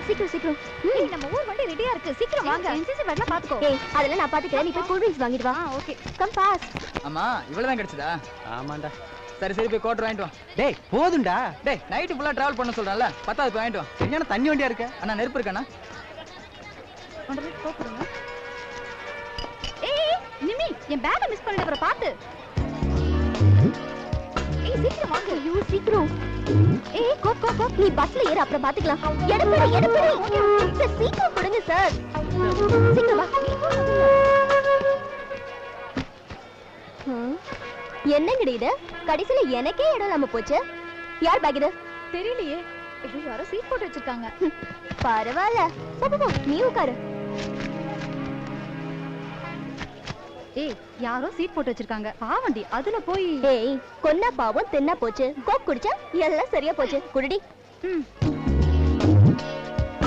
சீக்கிரம் சீக்கிரம். நம்ம ஊர் வண்டி ரெடியா இருக்கு. சீக்கிரம் வாங்க. NCC வரல பாத்துக்கோ. ஏய் அதெல்லாம் நான் பாத்துக்கறேன். நீ போய் கூல் ட்ரிங்க்ஸ் வாங்கிட்டு வா. ஓகே. Come fast. அம்மா இவ்வளவுதான் கிடைச்சதா? ஆமாண்டா. சரி சரி போய் கோட்டர் வாங்கிட்டு வா. டேய் போதும்டா. டேய் நைட் ஃபுல்லா டிராவல் பண்ண சொல்றல. 10வது போய் வாங்கிட்டு வா. சரியான தண்ணி வண்டியா இருக்க. அண்ணா நெருப்பு இருக்கண்ணா? ஒன்றரை போறோம். ஏய் நிமி என் பேக்க மிஸ் பண்ணிட்டவர பாத்து. ஏய் சீக்கிரம் வாங்க. ஐயோ சீக்கிரம். ஏய் கோ நீ பஸ்ல ஏறு அப்புறம் பாத்துக்கலாம். எடுப்படி சீக்கிரம் கொடுங்க சார். சீக்கிரம் வா. என்னங்கடி இது? கடைசில எனக்கே இடம் இல்லாம போச்சு. யார் பேக் இது? தெரியலையே. ஐயோ யாரோ சீட் போட்டு வச்சிருக்காங்க. பரவாயில்ல. போ நீ உட்காரு. ஏய் யாரோ சீட் போட்டு வச்சிருக்காங்க. பாவண்டி அதுல போய். ஏய் கொன்னா பாவம் தென்னா போச்சு. கோக் குடிச்சா எல்லாம் சரியா போச்சு. குடிடி.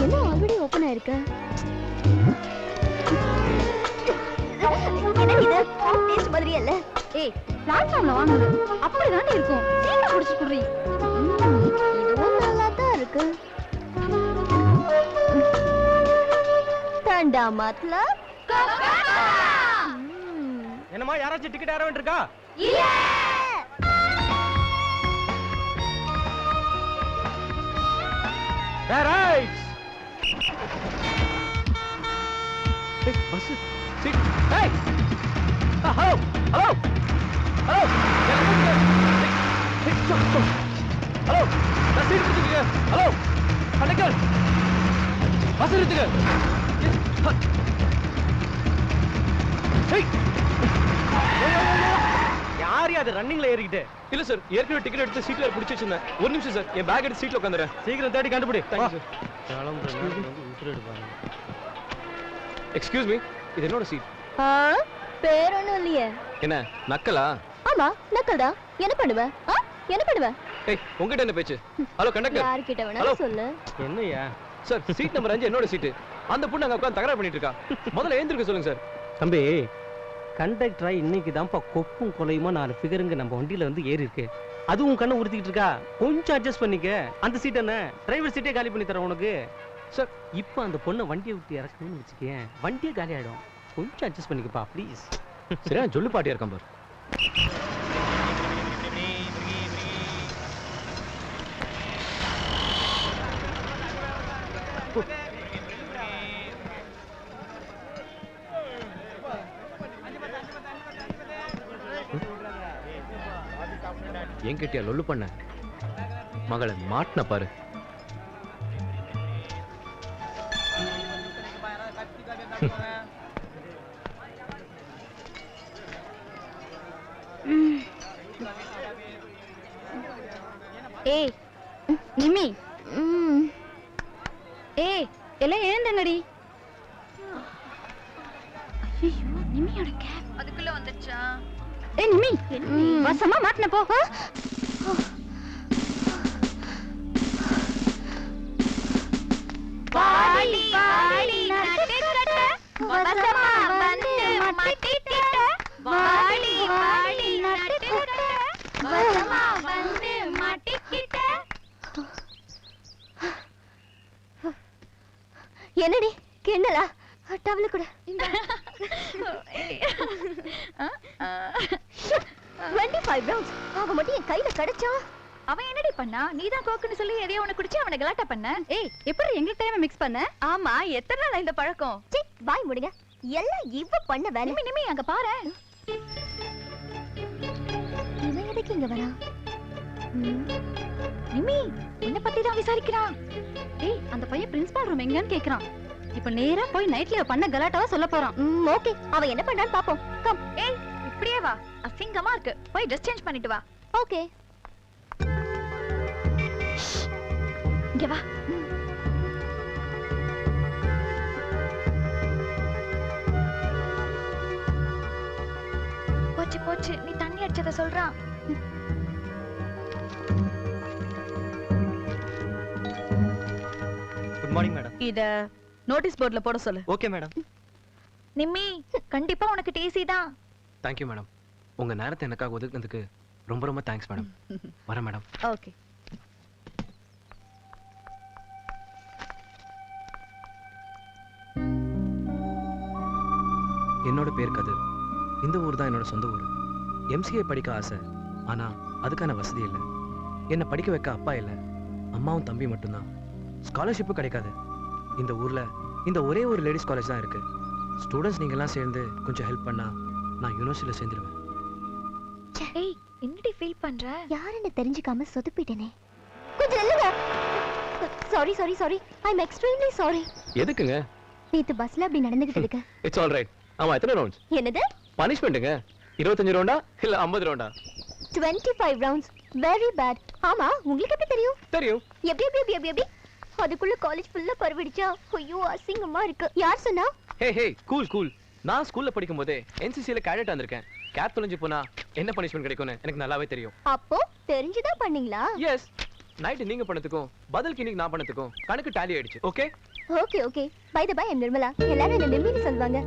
என்ன ஆல்ரெடி ஓபன் ஆயிருக்கு? என்ன இது? டேஸ்ட் மாதிரியே இல்ல. ஏய் பிளாட்ஃபார்ம்ல வாங்குது. அப்படிதான் இருக்கும். சீக்கிரம் குடிச்சு குடி. இதுவும் நல்லா தான் இருக்கு. டண்டா மத்லப் கோகோகோலா. என்னம்மா யாராச்சும் டிக்கெட் ஏற வேண்டியிருக்கா? இல்ல. ரைட். ஏய் பஸ் சீட். ஏய் ஹலோ ஹலோ ஹலோ ஹலோ நான் சீட் கொடுத்துருங்க. ஹலோ கண்டக்டர் பஸ் எடுத்துங்க. யார் அது ரன்னிங்ல ஏறிக்கிட்டு? இல்ல சார் ஏற்கனவே டிக்கெட் எடுத்து சீட்ல பிடிச்சி வச்சிருந்தேன். ஒரு நிமிஷம் சார் என் பேக் எடுத்து சீட்ல உட்காந்துறேன். சீக்கிரம் தேடி கண்டுபிடி. Thank you sir. எக்ஸ்கியூஸ் மீ இது என்னோட சீட். பேர் ஒண்ணும் இல்லையே. என்ன நக்கலா? ஆமா நக்கல்தான். என்ன பண்ணுவ? என்ன பண்ணுவ? ஏய் உங்ககிட்ட என்ன பேச்சு? Hello conductor. யார்கிட்ட வேணாலும் சொல்லு. என்னையா சார் சீட் நம்பர் 5 என்னோட சீட். அந்த பொண்ணு அங்க உட்கார்ந்து தகராறு பண்ணிட்டு இருக்கா. முதல்ல எழுந்திருக்க சொல்லுங்க சார். தம்பி கண்டக்டரா இன்னைக்கு தான்ப்பா கொப்பும் கொலையுமா 4 ஃபிகருங்க நம்ம வண்டியில வந்து ஏறி இருக்கு. அதுவும் கண்ணை உறுத்திக்கிட்டு இருக்கா. கொஞ்சம் அட்ஜஸ்ட் பண்ணிக்க. அந்த சீட் என்ன டிரைவர் சீட்டே காலி பண்ணி தரேன் உனக்கு. சார் இப்போ அந்த பொண்ணை வண்டியை விட்டு இறக்கணும்னு வச்சுக்கேன். வண்டியே காலி ஆயிடும். கொஞ்சம் அட்ஜஸ்ட் பண்ணிக்கப்பா ப்ளீஸ். சரியா சொல்லு பாட்டியா இருக்கான் பாரு. ஏன் கேட்டியா லொல்லு பண்ண மகளை மாட்டின பாரு. ஏய் நிமி ஏய் எல்லாம் எழுந்தனடி. ஐயோ நிமியோட கேப் அதுக்குள்ள வந்துச்சா? ஏய் நிமி வசமா மாட்டன போ. வாடி வாடி நட்டக்கட்ட வசமா வந்து மாட்டிட்ட. வாடி வாடி நட்டக்கட்ட வசமா வந்து மாட்டிக்கிட்ட. என்னடி கிண்டலா? டவல கூட 25 ரவுண்ட்ஸ் அவ மட்டும் என் கையில கிடைச்சா. அவன் என்னடி பண்ணா? நீதான் கோக்குன்னு சொல்லி எதையோ ஒண்ணு குடிச்சு அவனை கலாட்டா பண்ண. ஏய் எப்படி எங்களுக்கு டைம் மிக்ஸ் பண்ண? ஆமா எத்தனை நாள் இந்த பழக்கம்? சீ பாய் முடிங்க. எல்லாம் இவ பண்ண வேலை. நிமி நிமி அங்க பாரு. இவன் எதுக்கு இங்க வரா? நிமி உன்னை பத்தி தான் விசாரிக்கிறான். ஏய் அந்த பையன் பிரின்சிபால் ரூம் எங்கன்னு கேக்குறான். இப்ப நேரா போய் நைட்ல பண்ண கலாட்டாவா சொல்ல போறான். ஓகே அவன் என்ன பண்றான்னு பாப்போம். கம். ஏய் இப்படியே வா. அசிங்கமா இருக்கு. போய் ட்ரெஸ் சேஞ்ச் பண்ணிட்டு வா. ஓகே இங்க வா. போச்சு போச்சு நீ தண்ணி அடிச்சத சொல்றான். Good morning madam. இத நோட்டீஸ் போர்டுல போட சொல்லு. Okay madam. நிம்மி கண்டிப்பா உனக்கு டிசி தான். Thank you madam. உங்க நேரத்தை எனக்காக ஒதுக்குனதுக்கு ரொம்ப ரொம்ப தேங்க்ஸ் மேடம். வரேன் மேடம். ஓகே என்னோட பேர் கதிர். இந்த ஊர் தான் என்னோட சொந்த ஊர். எம்சிஏ படிக்க ஆசை, ஆனா அதுக்கான வசதி இல்லை. என்னை படிக்க வைக்க அப்பா இல்லை, அம்மாவும் தம்பி மட்டும்தான். ஸ்காலர்ஷிப்பு கிடைக்காது. இந்த ஊர்ல இந்த ஒரே ஒரு லேடிஸ் காலேஜ் தான் இருக்கு. ஸ்டூடெண்ட்ஸ் நீங்கெல்லாம் சேர்ந்து கொஞ்சம் ஹெல்ப் பண்ணா நான் யூனிவர்சிட்டியில் சேர்ந்துருவேன். ஏய் என்னடி ஃபீல் பண்ற? யாருன்னு தெரிஞ்சுக்காம சொதுப்பிட்டேனே. கொஞ்சம் இல்லங்க. Sorry sorry sorry. I am extremely sorry. எதுக்குங்க? நேத்து பஸ்ல அப்படி நடந்துகிட்டு இருக்க. It's all right. ஆமா, எத்தனை ரவுண்ட்ஸ்? என்னது? பனிஷ்மெண்ட்டுங்க. 25 ரவுண்டா இல்ல 50 ரவுண்டா? 25 ரவுண்ட்ஸ். Very bad. ஆமா, உங்களுக்கு எப்படி தெரியும்? தெரியும். எப்படி அதுக்குள்ள காலேஜ் ஃபுல்லா பரவிடுச்சா? ஐயோ அசிங்கமா இருக்கு. யார் சொன்னா? ஹே ஹே, கூல் கூல். நான் ஸ்கூல்ல படிக்கும்போதே என்சிசில கேடட் வந்திருக்கேன். கேப் தொலைஞ்சு போனா என்ன பனிஷ்மெண்ட் கிடைக்கும்னு எனக்கு நல்லாவே தெரியும். அப்போ தெரிஞ்சுதான் பண்ணீங்களா? எஸ். நைட் நீங்க பண்ணதுக்கும் பதிலுக்கு இன்னைக்கு நான் பண்ணதுக்கும் கணக்கு டாலி ஆயிடுச்சு. Okay okay okay. Bye the bye, I am Nirmala. எல்லாரும் என்ன நிர்மலா சொல்வாங்க.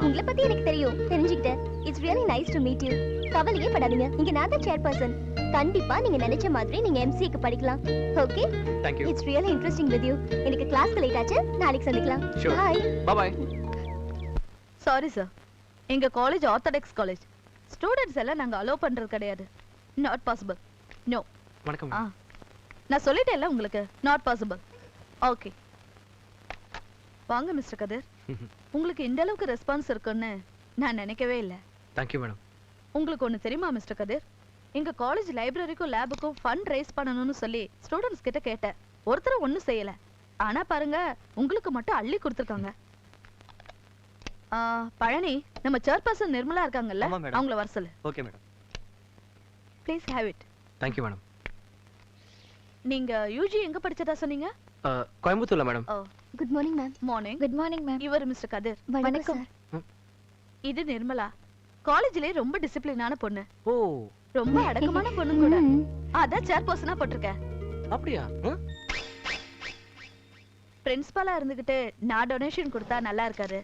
உங்களை பத்தி எனக்கு தெரியும், தெரிஞ்சுக்கிட்டேன். It's really nice to meet you. கவலையே படாதீங்க, இங்க நான் தான் சேர்பர்சன். கண்டிப்பா நீங்க நினைச்ச மாதிரி நீங்க எம்சிஏக்கு படிக்கலாம். Okay, thank you. It's really interesting with you. எனக்கு கிளாஸ்க்கு லேட் ஆச்சு, நாளைக்கு சந்திக்கலாம். Sure. Bye bye bye. Sorry sir, எங்க காலேஜ் ஆர்த்தடாக்ஸ் காலேஜ். ஸ்டூடெண்ட்ஸ் எல்லாம் நாங்க அலோவ் பண்றது கிடையாது. Not possible. நோ. வணக்கம். நான் சொல்லிட்டேன்ல உங்களுக்கு, நாட் பாசிபிள். ஓகே வாங்க மிஸ்டர் கதிர். உங்களுக்கு இந்த அளவுக்கு ரெஸ்பான்ஸ் இருக்குன்னு நான் நினைக்கவே இல்லை. Thank you madam. உங்களுக்கு ஒன்று தெரியுமா மிஸ்டர் கதிர்? எங்க காலேஜ் லைப்ரரிக்கும் லேபுக்கும் ஃபண்ட் ரைஸ் பண்ணணும்னு சொல்லி ஸ்டூடெண்ட்ஸ் கிட்ட கேட்டேன். ஒருத்தர் ஒன்றும் செய்யல. ஆனா பாருங்க, உங்களுக்கு மட்டும் அள்ளி கொடுத்துருக்காங்க. பழனி, நம்ம சேர்பர்சன் நிர்மலா இருக்காங்கல்ல, ஆமா மேடம். அவங்கள வர சொல்லு. Okay madam. Please have it. Thank you madam. நீங்க யூஜி எங்க படிச்சதா சொன்னீங்க? கோயம்புத்தூர்ல madam. Oh, good morning ma'am. Morning. Good morning ma'am. இவர் மிஸ்டர் கதிர். வணக்கம். இது நிர்மலா. காலேஜ்லயே ரொம்ப டிசிப்ளினான பொண்ணு. ஓ, ரொம்ப அடக்கமான பொண்ணு கூட. அதான் சேர்பர்சனா போட்டிருக்கேன். அப்படியா? பிரின்சிபலா இருந்துகிட்டு நான் டொனேஷன் கொடுத்தா நல்லா இருக்காது.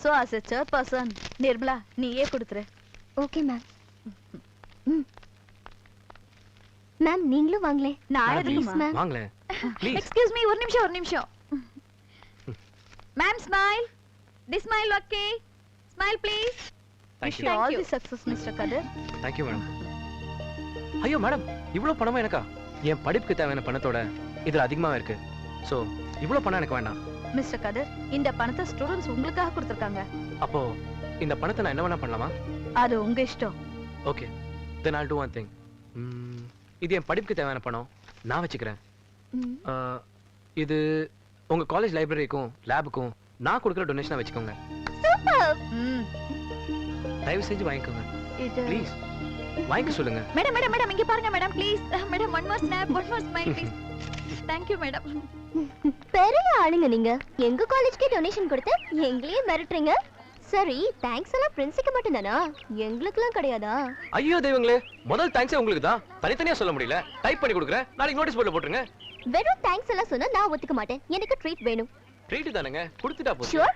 So as a chairperson, Nirmala நீயே கொடுத்துரு. Okay ma'am. மேம் நீங்களும் வாங்களே. நான் ப்ளீஸ் எதுக்குமா? மேம். வாங்களே ப்ளீஸ். எக்ஸ்கியூஸ் மீ, ஒரு நிமிஷம். Ma'am smile. The smile okay. Smile please. Thank Wish you. you all the success, Mr. Kadir. Thank you madam. ஐயோ மேடம், இவ்வளவு பணமா எனக்கா? என் படிப்புக்கு தேவையான பணத்தோட இதுல அதிகமாவே இருக்கு. சோ இவ்வளவு பணம் எனக்கு வேண்டாம். Mr. Kadir, இந்த பணத்தை ஸ்டூடண்ட்ஸ் உங்களுக்காக கொடுத்திருக்காங்க. அப்போ இந்த பணத்தை நான் என்ன வேணா பண்ணலாமா? அது உங்க இஷ்டம். Okay, then I'll do one thing. இது என் படிப்புக்கு தேவையான பணம், நான் வச்சுக்கிறேன். இது உங்க காலேஜ் லைப்ரரிக்கும் லேபுக்கும் நான் கொடுக்குற டொனேஷனா வச்சுக்கோங்க. சூப்பர். தயவு செஞ்சு வாங்கிக்கோங்க இது ப்ளீஸ். வாங்கிக்க சொல்லுங்க. மேடம் இங்க பாருங்க madam please. Madam one more snap, one more smile please. Thank you madam. பெரிய ஆளுங்க நீங்க. எங்க காலேஜ்க்கு டொனேஷன் கொடுத்து எங்களையே மிரட்டுறீங்க. சரி, தேங்க்ஸ் எல்லாம் பிரின்சிக்கு மட்டும் தானா? எங்களுக்குலாம் கிடையாதா? ஐயோ தெய்வங்களே, முதல் தேங்க்ஸ் உங்களுக்கு தான். தனித்தனியா சொல்ல முடியல. டைப் பண்ணி கொடுக்குறேன், நாளைக்கு நோட்டீஸ் போர்டுல போட்டுருங்க. வெறும் தேங்க்ஸ் எல்லாம் சொன்னா நான் ஒத்துக்க மாட்டேன். எனக்கு ட்ரீட் வேணும். ட்ரீட் தானங்க, கொடுத்துட்டா போதும். ஷூர்.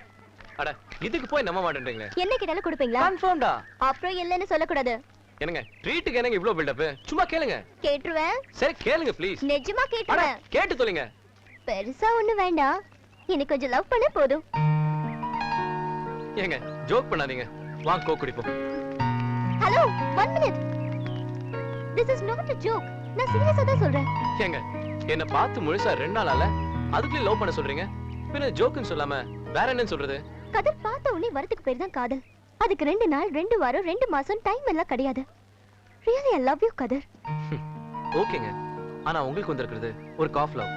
அட, இதுக்கு போய் நம்ப மாட்டேன்றீங்களே. என்ன கேட்டாலும் கொடுப்பீங்களா? கன்ஃபார்ம்டா. அப்புறம் இல்லன்னு சொல்லக்கூடாது. என்னங்க ட்ரீட்டுக்கு என்னங்க இவ்ளோ பில்ட் அப்? சும்மா கேளுங்க. கேட்டுருவேன். சரி கேளுங்க ப்ளீஸ். நிஜமா அட, கேட்டுருவேன். கேட்டு சொல்லுங்க. பெருசா ஒண்ணு வேண்டாம், எனக்கு கொஞ்சம் லவ் பண்ண போதும். ஏங்க ஜோக் பண்ணாதீங்க, வாங்க கோ குடிப்போம். Hello, 1 minute. This is not a joke. நான் சீரியஸா தான் சொல்றேன். ஏங்க என்ன பார்த்து முழுசா 2 நாள் ஆல அதுக்குள்ளே லவ் பண்ண சொல்றீங்க? பின்ன ஜோக்குன்னு சொல்லாம வேற என்னன்னு சொல்றது? கதர் பார்த்த உடனே வரதுக்கு பேர் தான் காதல். அதுக்கு 2 நாள் 2 வாரம் 2 மாசம் டைம் எல்லாம் கிடையாது. Really I love you கதர். ஓகேங்க, ஆனா உங்களுக்கு வந்திருக்கிறது ஒரு காஃப் லவ்.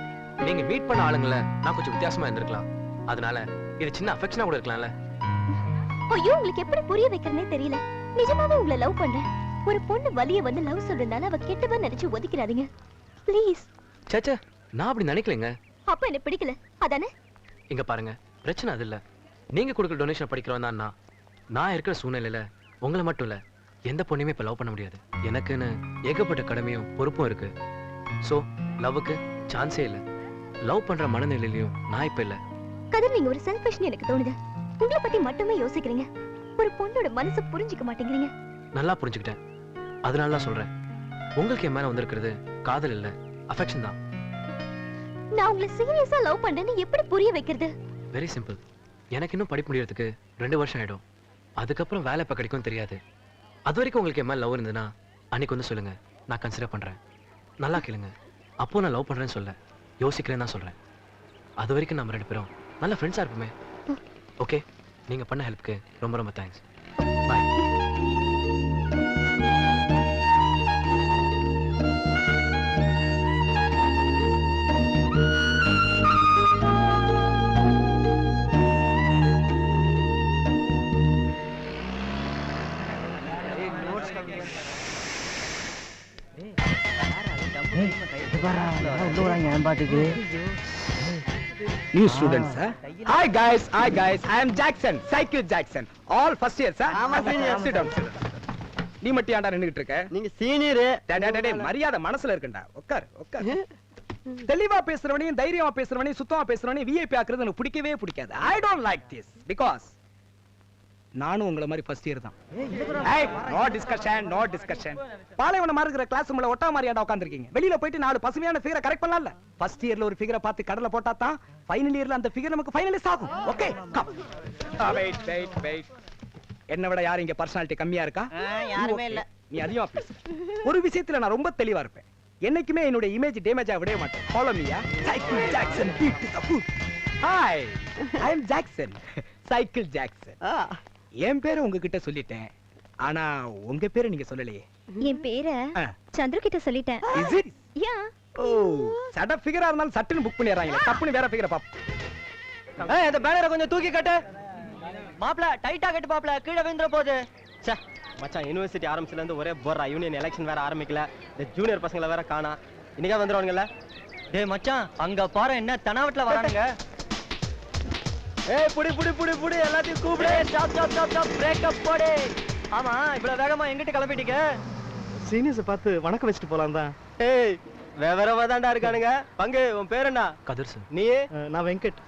நீங்க மீட் பண்ண ஆளுங்கள நான் கொஞ்சம் வித்தியாசமா இருந்திருக்கலாம். அதனால இது சின்ன அஃபெக்ஷனா கூட இருக்கலாம்ல. ஐயோ, உங்களுக்கு எப்படி புரிய வைக்கிறனே தெரியல. நிஜமாவே உங்களை லவ் பண்றேன். ஒரு பொண்ணு வலிய வந்து லவ் சொல்றதால அவ கெட்டவ நினைச்சு ஒதுக்கிராதீங்க ப்ளீஸ். சேச்சே, நான் அப்படி நினைக்கலங்க. அப்ப என்ன பிடிக்கல அதானே? இங்க பாருங்க, பிரச்சனை அது இல்ல. நீங்க கொடுக்குற டொனேஷன் படிக்கிறவன் தான் நான் இருக்கிற சூழ்நிலையில உங்களை மட்டும் இல்ல எந்த பொண்ணுமே இப்ப லவ் பண்ண முடியாது. எனக்குன்னு ஏகப்பட்ட கடமையும் பொறுப்பும் இருக்கு. சோ லவ்வுக்கு சான்ஸே இல்ல. லவ் பண்ற மனநிலையிலயும் நான் இப்ப இல்ல. கதர், நீங்க ஒரு செல்ஃபிஷ்னு எனக்கு தோணுது. உங்களை பத்தி மட்டுமே யோசிக்கிறீங்க. ஒரு பொண்ணோட மனசை புரிஞ்சுக்க மாட்டேங்கிறீங்க. நல்லா புரிஞ்சுக்கிட்டேன். அதனால தான் சொல்றேன், உங்களுக்கு என் மேல வந்திருக்கிறது காதல் இல்ல, அஃபெக்ஷன் தான். நான் உங்களை சீரியஸா லவ் பண்றேன்னு எப்படி புரிய வைக்கிறது? Very simple. எனக்கு இன்னும் படிப்பு முடியறதுக்கு 2 வருஷம் ஆயிடும். அதுக்கப்புறம் வேலை எப்ப கிடைக்கும் தெரியாது. அது வரைக்கும் உங்களுக்கு என் மேல லவ் இருந்ததுன்னா அன்னைக்கு வந்து சொல்லுங்க, நான் கன்சிடர் பண்றேன். நல்லா கேளுங்க, அப்போ நான் லவ் பண்றேன்னு சொல்ல யோசிக்கிறேன்னு தான் சொல்றேன். அது வரைக்கும் நம்ம 2 பேரும் நல்ல ஃப்ரெண்ட்ஸா இருப்போமே. ஓகே, நீங்க பண்ண ஹெல்ப்க்கு ரொம்ப ரொம்ப thanks. Bye. New students, sir. Hi guys, I am Jackson, Cycle Jackson. All first year, sir. Sit down, sit down. நீ மட்டும் ஏன்டா நின்னுட்டு இருக்க? நீங்க சீனியர். டேய் மரியாதை மனசுல இருக்குடா. உட்கார். தெளிவா பேசுறவனையும் தைரியமா பேசுறவனையும் சுத்தமா பேசுறவனையும் விஐபி ஆக்குறது எனக்கு பிடிக்கவே பிடிக்காது. I don't like this because நானும் உங்கள மாதிரி ஃபர்ஸ்ட் இயர் தான். ஏய், நோ டிஸ்கஷன். பாலைவன மாதிரி இருக்கிற கிளாஸ் உள்ள ஒட்டா மாதிரியாடா உட்கார்ந்திருக்கீங்க. வெளியில போயிட்டு 4 பசுமையான ஃபிகரை கரெக்ட் பண்ணலாம்ல. ஃபர்ஸ்ட் இயர்ல ஒரு ஃபிகரை பார்த்து கடல்ல போட்டா தான் ஃபைனல் இயர்ல அந்த ஃபிகர் நமக்கு ஃபைனலிஸ்ட் ஆகும். Okay, come. வெயிட். என்ன விட யார் இங்க பர்சனாலிட்டி கம்மியா இருக்கா? யாருமே இல்ல. நீ அதிகமா பேசு. ஒரு விஷயத்துல நான் ரொம்ப தெளிவா இருப்பேன். என்னைக்குமே என்னோட இமேஜ் டேமேஜ் ஆக விடவே மாட்டேன். ஃபாலோ மீயா. Cycle Jackson beat the foot. Hi, I am Jackson. Cycle Jackson. என் பேரை உங்ககிட்ட சொல்லிட்டேன். ஆனா உங்க பேரை நீங்க சொல்லலையே. என் பேரை சந்திர கிட்ட சொல்லிட்டேன். Is it? யா. ஓ, சட ஃபிகரா இருந்தாலும் சட்டுன்னு புக் பண்ணிடுறாங்க. தப்புன்னு வேற ஃபிகரை பாப்போம். ஏய், இந்த பேனரை கொஞ்சம் தூக்கி கட்டு. மாப்ள டைட்டா கட்டு மாப்ள, கீழ விழுந்துற போகுது. ச்சே மச்சான், யுனிவர்சிட்டி ஆரம்பிச்சதுல இருந்து ஒரே போறா. யூனியன் எலெக்ஷன் வேற ஆரம்பிக்கல. இந்த ஜூனியர் பசங்கள வேற காணா. இன்னைக்கே வந்துருவானுங்கல. டேய் மச்சான், அங்க பாரு என்ன தனாவட்ல வரானுங்க. ஏய் புடி எல்லாத்தையும் கூப்பிடு. ஸ்டாப் பிரேக் அப் போடு. ஆமா, இவ்வளவு வேகமா எங்கிட்ட கிளம்பிட்டீங்க? சீனியர்ஸை பார்த்து வணக்கம் வச்சுட்டு போலாம் தான். ஏய், விவரமா தான்டா இருக்கானுங்க. பங்கு, உன் பேர் என்ன? கதிர் சார். நீ? நான் வெங்கட்.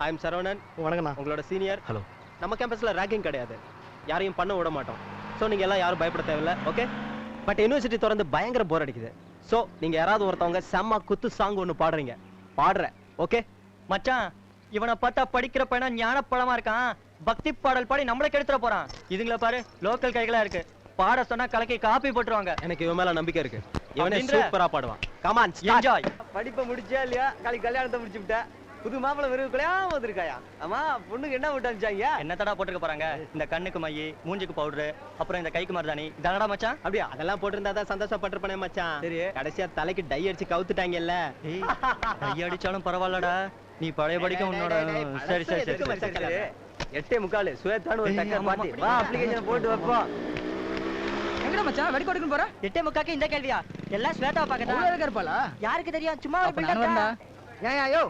I am Saravanan. வணக்கண்ணா. உங்களோட சீனியர். ஹலோ. நம்ம கேம்பஸ்ல ரேங்கிங் கிடையாது, யாரையும் பண்ண விட மாட்டோம். ஸோ நீங்க எல்லாம் யாரும் பயப்பட தேவையில்ல. ஓகே, பட் யூனிவர்சிட்டி திறந்து பயங்கர போர் அடிக்குது. ஸோ நீங்க யாராவது ஒருத்தவங்க செம்ம குத்து சாங் ஒன்று பாடுற. ஓகே மச்சான், இவனை பார்த்தா படிக்கிற பையனா ஞானப்பழமா இருக்கான். பக்தி பாடல் பாடி நம்மளே கெடுத்துற போறான். இதுங்கள பாரு, லோக்கல் கைகளா இருக்கு. பாட சொன்னா கலக்கி காப்பி போட்டுருவாங்க. எனக்கு இவன் மேல நம்பிக்கை இருக்கு. இவனே சூப்பரா பாடுவான். Come on, enjoy. படிப்பை முடிச்சா இல்லையா? காலி கல்யாணத்தை முடிச்சு விட்ட. புது மாப்பிள விருதுக்குள்ளே வந்திருக்காயா? ஆமா, பொண்ணுக்கு என்ன விட்டு அனுப்பிச்சாங்க? என்ன தடா போட்டுக்க போறாங்க? இந்த கண்ணுக்கு மை, மூஞ்சுக்கு பவுடரு, அப்புறம் இந்த கைக்கு மருதாணி. இதனடா மச்சான்? அப்படியா? அதெல்லாம் போட்டிருந்தா தான் சந்தோஷப்பட்டிருப்பனே மச்சான். சரி, கடைசியா தலைக்கு டை அடிச்சு கவுத்துட்டாங்கல்ல. டை அடிச்சாலும் பரவாயில்லடா, நீ பழைய படிக்க உன்னோட. சரி 8:45 சுவேதான்னு ஒரு டக்கர் பாத்தி. வா, அப்ளிகேஷன் போட்டு வைப்போம். எங்கடா மச்சான் வெடி கொடுக்கணும் போற? 8:45 இந்த கேள்வியா? எல்லாம் ஸ்வேதாவை பார்க்கதா? அவ்வளவு இருப்பாளா? யாருக்கு தெரியும்? சும்மா அப்ப நான் வரேன்டா. ஏன் ஐயோ,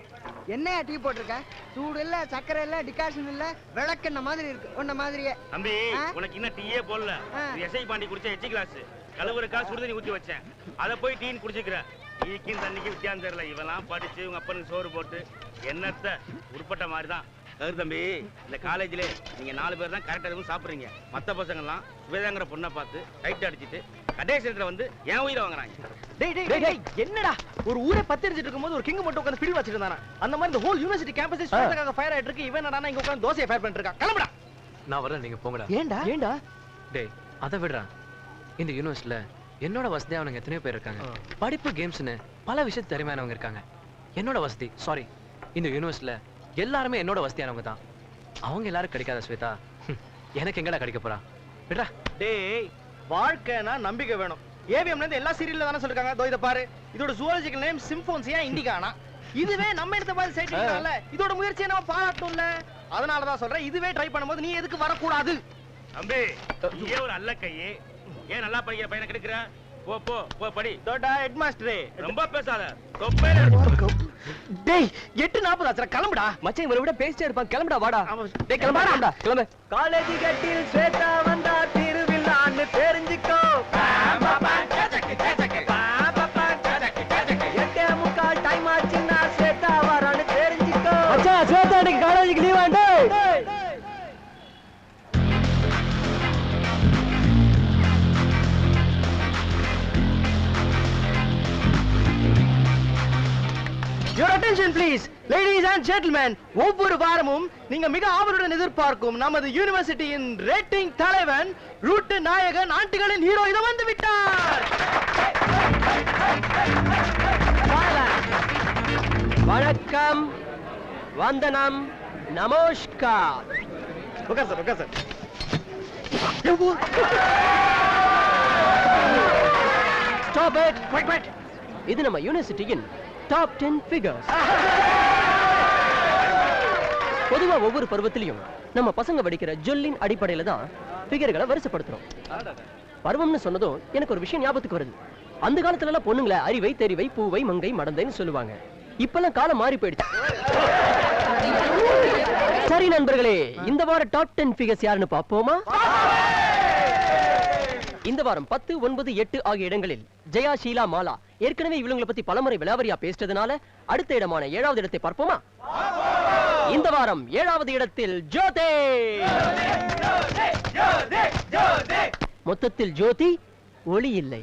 என்னையா டீ போட்டிருக்க? சூடு இல்ல, சக்கரை இல்ல, டிகாஷன் இல்ல, விளக்கெண்ண மாதிரி இருக்கு. உன்ன மாதிரியே. தம்பி, உனக்கு இன்னும் டீயே போடல. எஸ்ஐ பாண்டி குடிச்ச எச்சி கிளாஸ் கழுவுறக்கா சுடுதண்ணி ஊத்தி வச்சேன். அத போய் டீன்னு குடிச்சுக்கிற. டீக்கும் தண்ணிக்கு வித்தியாசம் தெரியல. இவெல்லாம் படிச்சு இவங்க அப்பனுக்கு சோறு போட்டு என்னத்த உருப்பட்ட மாதிரி தான். தம்பி, இந்த காலேஜ்ல நீங்க 4 பேர் தான் கரெக்டா எதுவும் சாப்பிடுறீங்க. மத்த பசங்க எல்லாம் சுவேதாங்கிற பொண்ணை பார்த்து டைட் அடிச்சிட்டு கடைசியத்துல வந்து என் உயிரை வாங்குறாங்க. டேய் என்னடா, ஒரு ஊரே பத்திரிச்சிட்டு இருக்கும்போது ஒரு கிங் மட்டும் உட்கார்ந்து பிடி வச்சிட்டு இருந்தானா? அந்த மாதிரி இந்த ஹோல் யுனிவர்சிட்டி கேம்பஸே ஸ்வேதாக்காக ஃபயர் ஆயிட்டு இருக்கு. இவன் என்னடா இங்க உட்கார்ந்து தோசையை ஃபயர் பண்ணிட்டு இருக்கான். கிளம்புடா. நான் வரல, நீங்க போங்கடா. ஏண்டா? டேய், அதை விடுறா. இந்த யூனிவர்சிட்டில என்னோட வசதி அவனுங்க எத்தனையோ பேர் இருக்காங்க. படிப்பு கேம்ஸ்னு பல விஷயத்து திறமையானவங்க இருக்காங்க. என்னோட வசதி சாரி, இந்த யூனிவர்சிட்டில எல்லாருமே என்னோட வசதியானவங்க தான். அவங்க எல்லாரும் கிடைக்காத ஸ்வேதா எனக்கு எங்கடா கிடைக்க போறா? விடுறா. டேய், வாழ்க்கைனா நம்பிக்கை வேணும். ஏவிஎம்ல இருந்து எல்லா சீரியல்ல தான சொல்றாங்க. இதோ இத பாரு, இதோட ஜூவாலஜிக்கல் நேம் சிம்போன்சியா இண்டிகானா. இதுவே நம்ம எடுத்த மாதிரி சைட்டிங்கல. இதோட முயற்சியை நம்ம பாராட்டணும்ல. அதனால தான் சொல்றேன், இதுவே ட்ரை பண்ணும்போது நீ எதுக்கு வர கூடாது? தம்பி, நீ ஒரு அல்ல கையே. ஏன் நல்லா படிக்கிற பையனை கெடுக்குற? போ படி. தோடா ஹெட் மாஸ்டரே, ரொம்ப பேசாத. தொப்பையில டேய் 8:40 ஆச்சுடா, கிளம்புடா. மச்சான் இவரை விட பேசிட்டே இருப்பான். கிளம்புடா, வாடா. டேய் கிளம்புடா, கிளம்பு. காலேஜ் கட்டில் ஸ்வேதா வந்தா திருவிழான்னு தெரிஞ்சுக்கோ. 8:45 டைம் ஆச்சுன்னா ஸ்வேதா வரான்னு தெரிஞ்சுக்கோ. மச்சான், ஸ்வேதா இன்னைக்கு காலேஜுக்கு லீவ் ஆண்டே. You're a Attention please, ladies and gentlemen. ஒவ்வொரு வாரமும் நீங்க மிக ஆவலுடன் எதிர்பார்க்கும் நமது யூனிவர்சிட்டியின் ரேட்டிங் தலைவன் ரூட் நாயகன் ஆண்டுகளின் ஹீரோ இத வந்து விட்டார். வணக்கம், வந்தனம், நமஸ்கார். உட்கார் சார். Stop it. Wait. இது நம்ம யூனிவர்சிட்டியின் டாப் 10 ஃபிகர்ஸ். பொதுவா ஒவ்வொரு பருவத்திலையும் நம்ம பசங்க படிக்கிற ஜொல்லின் அடிப்படையில தான் ஃபிகர்களை வரிசைப்படுத்துறோம். பருவம்னு சொன்னதும் எனக்கு ஒரு விஷயம் ஞாபகத்துக்கு வருது. அந்த காலத்துல எல்லாம் பொண்ணுங்களை அறிவை, தெரிவை, பூவை, மங்கை, மடந்தைன்னு சொல்லுவாங்க. இப்பெல்லாம் காலம் மாறி போயிடுச்சு. சரி நண்பர்களே, இந்த வாரம் டாப் 10 ஃபிகர்ஸ் யாருன்னு பாப்போமா? இந்த வாரம் 10, 9, 8 ஆகிய இடங்களில் ஜெயா, ஷீலா, மாலா ஏற்கனவே இவங்களை பத்தி பலமுறை விலாவரியா பேசிட்டதுனால அடுத்த இடமான 7வது இடத்தை பார்ப்போமா? இந்த வாரம் 7வது இடத்தில் ஜோதி. மொத்தத்தில் ஜோதி, ஒளி இல்லை.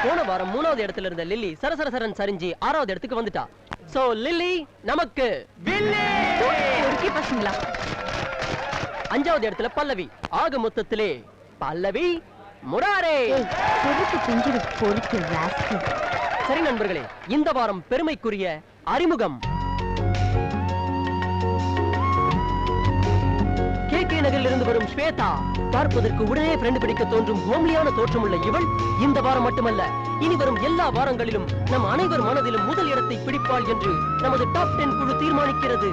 போன வாரம் 3வது இடத்துல இருந்த லில்லி சரசரசரன் சரிஞ்சு 6வது இடத்துக்கு வந்துட்டா. சோ லில்லி நமக்கு வில்லி. ஒருக்கி பசங்களா. 5வது இடத்துல பல்லவி. ஆக மொத்தத்திலே பல்லவி, முராரே. சரி நண்பர்களே, இந்த வாரம் பெருமைக்குரிய அறிமுகம். கேகே நகரில் இருந்து வரும் ஸ்வேதா. பார்ப்பதற்கு உடனே ஃப்ரெண்ட் பிடிக்க தோன்றும் ஹோம்லியான தோற்றமுள்ள இவள் இந்த வாரம் மட்டுமல்ல, இனி வரும் எல்லா வாரங்களிலும் நம் அனைவர் மனதிலும் முதல் இடத்தை பிடிப்பாள் என்று நமது டாப் 10 குழு தீர்மானிக்கிறது.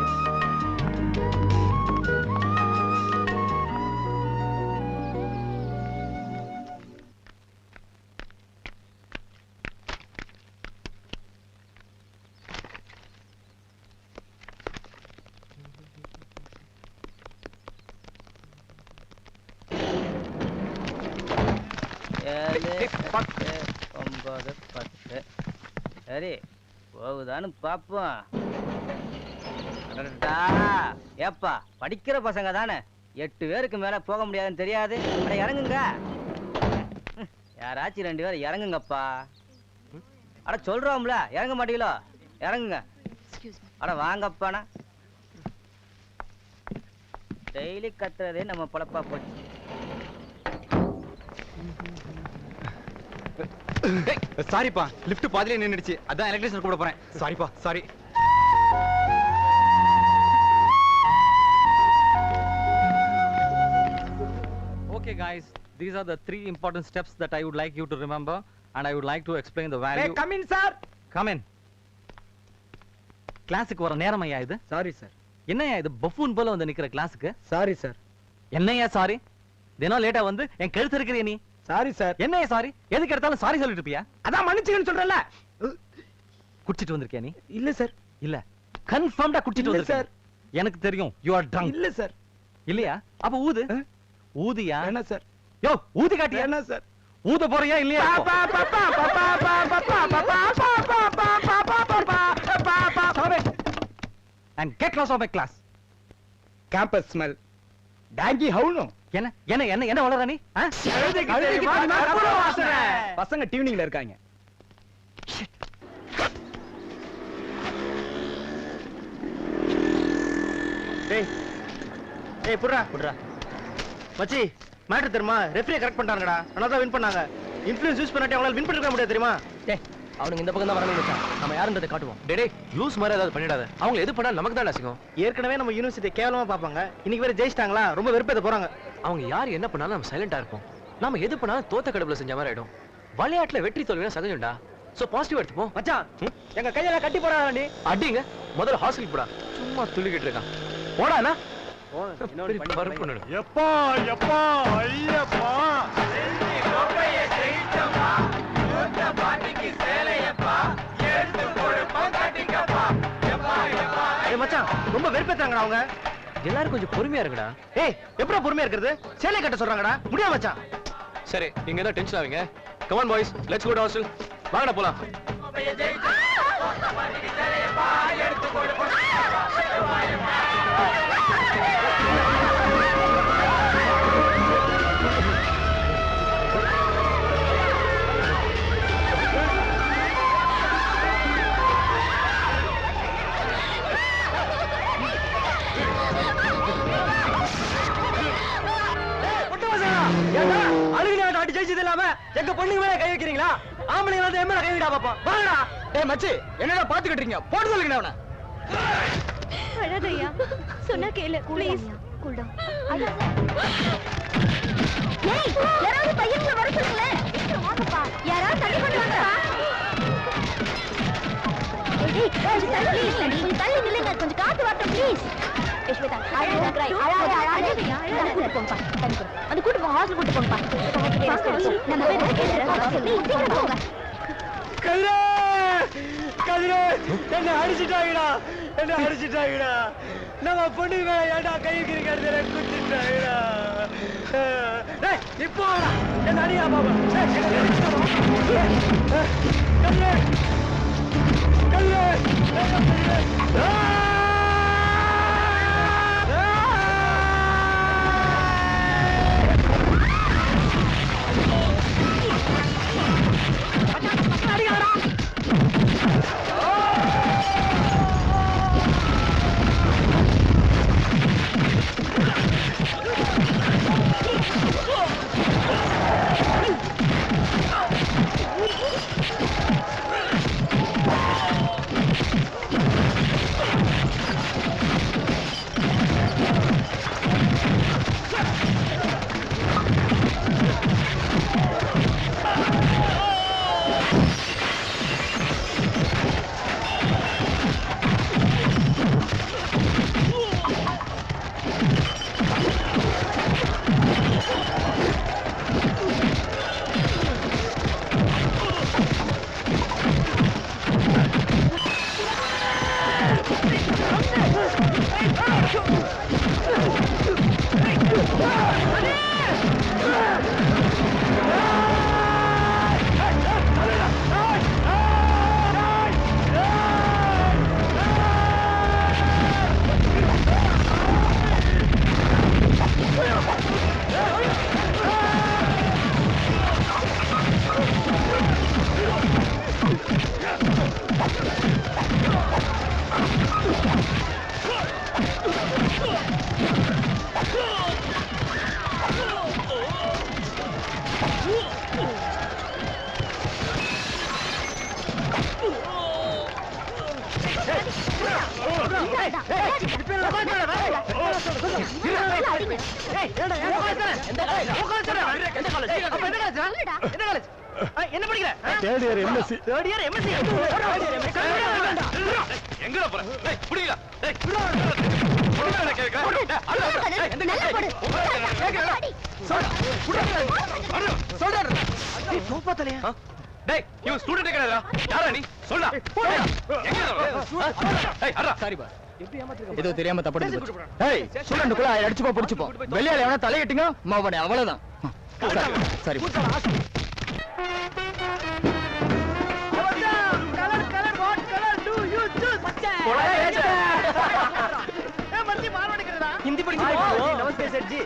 சரி போகுதான்னு பாப்போம். ஏப்பா படிக்கிற பசங்க தானே, 8 பேருக்கு மேல போக முடியாதுன்னு தெரியாது. அட இறங்குங்க, யாராச்சும் 2 பேர் இறங்குங்கப்பா. அட சொல்றோம்ல, இறங்க மாட்டீங்களோ? இறங்குங்க. அட வாங்கப்பானா, டெய்லி கத்துறதே நம்ம பொழப்பா போச்சு. சாரிப்பா, லிஃப்ட் பாதியிலே நின்னுடுச்சு. அதான் எலக்ட்ரிஷியன் கூட போறேன். சாரிப்பா, sorry. Okay guys, these are the 3 important steps that I would like you to remember and I would like to explain the value. Hey, come in sir. Come in. கிளாஸுக்கு வர நேரமையா இது? Sorry sir. என்னையா இது buffoon போல வந்து நிக்கிற கிளாஸுக்கு? Sorry sir. என்னையா சாரி? தினம் லேட்டா வந்து என் கழுத்து இருக்கிறிய நீ. Sorry sir. என்னையா சாரி? எதுக்கு எடுத்தாலும் சாரி சொல்லிட்டு இருப்பியா? அதான் மன்னிச்சுக்கன்னு சொல்றேன்ல. குடிச்சிட்டு வந்திருக்கியா நீ? இல்ல சார். இல்ல, கன்ஃபார்ம்டா குடிச்சிட்டு வந்திருக்க சார். எனக்கு தெரியும், you are drunk. இல்ல சார். இல்லையா? அப்ப ஊது. ஊதியா? என்ன சார்? யோ ஊதி காட்டியா? என்ன சார்? ஊத போறியா இல்லையா? And get lost of my class. Campus smell. Dangy how no? என்ன வளர நீ? பசங்க டியூனிங்ல இருக்காங்க. ஏய் புட்றா மச்சி, மேட்டர் தெரியுமா? ரெஃப்ரியை கரெக்ட் பண்ணிட்டாங்கடா. ஆனா தான் வின் பண்ணாங்க. இன்ஃப்ளூயன்ஸ் யூஸ் பண்ணாட்டி அவங்களால வின் பண்ணிருக்க முடியாது தெரியுமா? டேய் அவனுங்க இந்த பக்கம் தான் வரணும் மச்சான். நம்ம யாருன்றதை காட்டுவோம். டேய் லூஸ் மாதிரி ஏதாவது பண்ணிடாத. அவங்க எது பண்ணா நமக்கு தான் அசிங்கம். ஏற்கனவே நம்ம யூனிவர்சிட்டி கேவலமா பாப்பாங்க. இன்னைக்கு வேற ஜெயிச்சிட்டாங்களா, ரொம்ப வெறுப்பேத்த போறாங்க. அவங்க யார் என்ன பண்ணாலும் நம்ம சைலண்டா இருப்போம். நாம எது பண்ணாலும் தோத்த கடவுள செஞ்ச மாதிரி ஆயிடும். விளையாட்டுல வெற்றி தோல்வினா சகஜம்டா. சோ பாசிட்டிவ் எடுத்துப்போம். மச்சான் எங்க கையெல்லாம் கட்டி போறாங்க நீ. அடிங்க, முதல்ல ஹாஸ்டல் போடா. சும்மா துள்ளிக்கிட்டு இருக்கான். போடானா? எப்பா எப்பா ஐயப்பா செஞ்சி கோப்பைய ஜெயிச்சப்பா யூத்த பாட்டிக்கு சேலையப்பா எடுத்து கொடுப்பா கட்டிக்கப்பா எப்பா எப்பா. ஏய் மச்சான் ரொம்ப வெறுப்பேத்தாங்கடா அவங்க. எல்லாரும் கொஞ்சம் பொறுமையா இருங்கடா. ஏய் எப்பறா பொறுமையா இருக்கிறது? சேலை கட்ட சொல்றாங்கடா. முடியாது மச்சான். சரி நீங்க என்ன டென்ஷன் ஆவீங்க? Come on boys, let's go to hostel. வாங்கடா போலாம். கோப்பைய ஜெயிச்சப்பா யூத்த பாட்டிக்கு சேலையப்பா எடுத்து கொடுப்பா கட்டிக்கப்பா. எங்க பொண்ணுங்க மேல கை வைக்கிறீங்களா? ஆம்பளைங்க வந்து என் மேல கை வைடா பாப்பா. வாங்கடா. டேய் மச்சி என்னடா பாத்துக்கிட்டு இருக்கீங்க? போடு சொல்லுங்க அவனை. அழாதையா சொன்னா கேளு ப்ளீஸ். Cool down. ஏய் யாராவது பையன்ல வர சொல்லுங்க. வாங்கப்பா. யாராவது தள்ளி கொண்டு வாங்கப்பா. ஏய் கொஞ்சம் தள்ளி நில்லுங்க. கொஞ்சம் காத்து வரட்டும் ப்ளீஸ். யஷ்வேதா அழாதே கூட்டு போங்கப்பா. அந்த கூட்டு போங்க ஹாஸ்டல் கூட்டு போங்கப்பா. நம்ம சீக்கிரம் போங்க. கதிரே கதிரே என்ன அடிச்சிட்டாங்கடா, என்ன அடிச்சிட்டாங்கடா. நம்ம பொண்ணுங்க மேல ஏன்டா கை வைக்கிறீங்க? குத்திட்டாங்கடா. டேய் இப்போ என்ன அடியா பாபா. கதிரே கதிரே என்ன படிக்கிற? Third year MSc. Third year MSc. எங்கடா போற? டேய் புடிடா. டேய் டேய் இவன் ஸ்டூடண்ட் கிடையாதா? யாரா நீ? சொல்டா. சாரி பா. ஏதோ தெரியாம தப்பு பண்ணிட்டு. ஏய் ஸ்டூடண்ட்க்குள்ள அடிச்சுப்போ புடிச்சுப்போ. வெளியால எவனா தலையிட்டீங்க மாவனே அவ்வளவுதான். சரி. ஹிந்தி படிக்கிறீங்களா? நமஸ்தே செட்ஜி.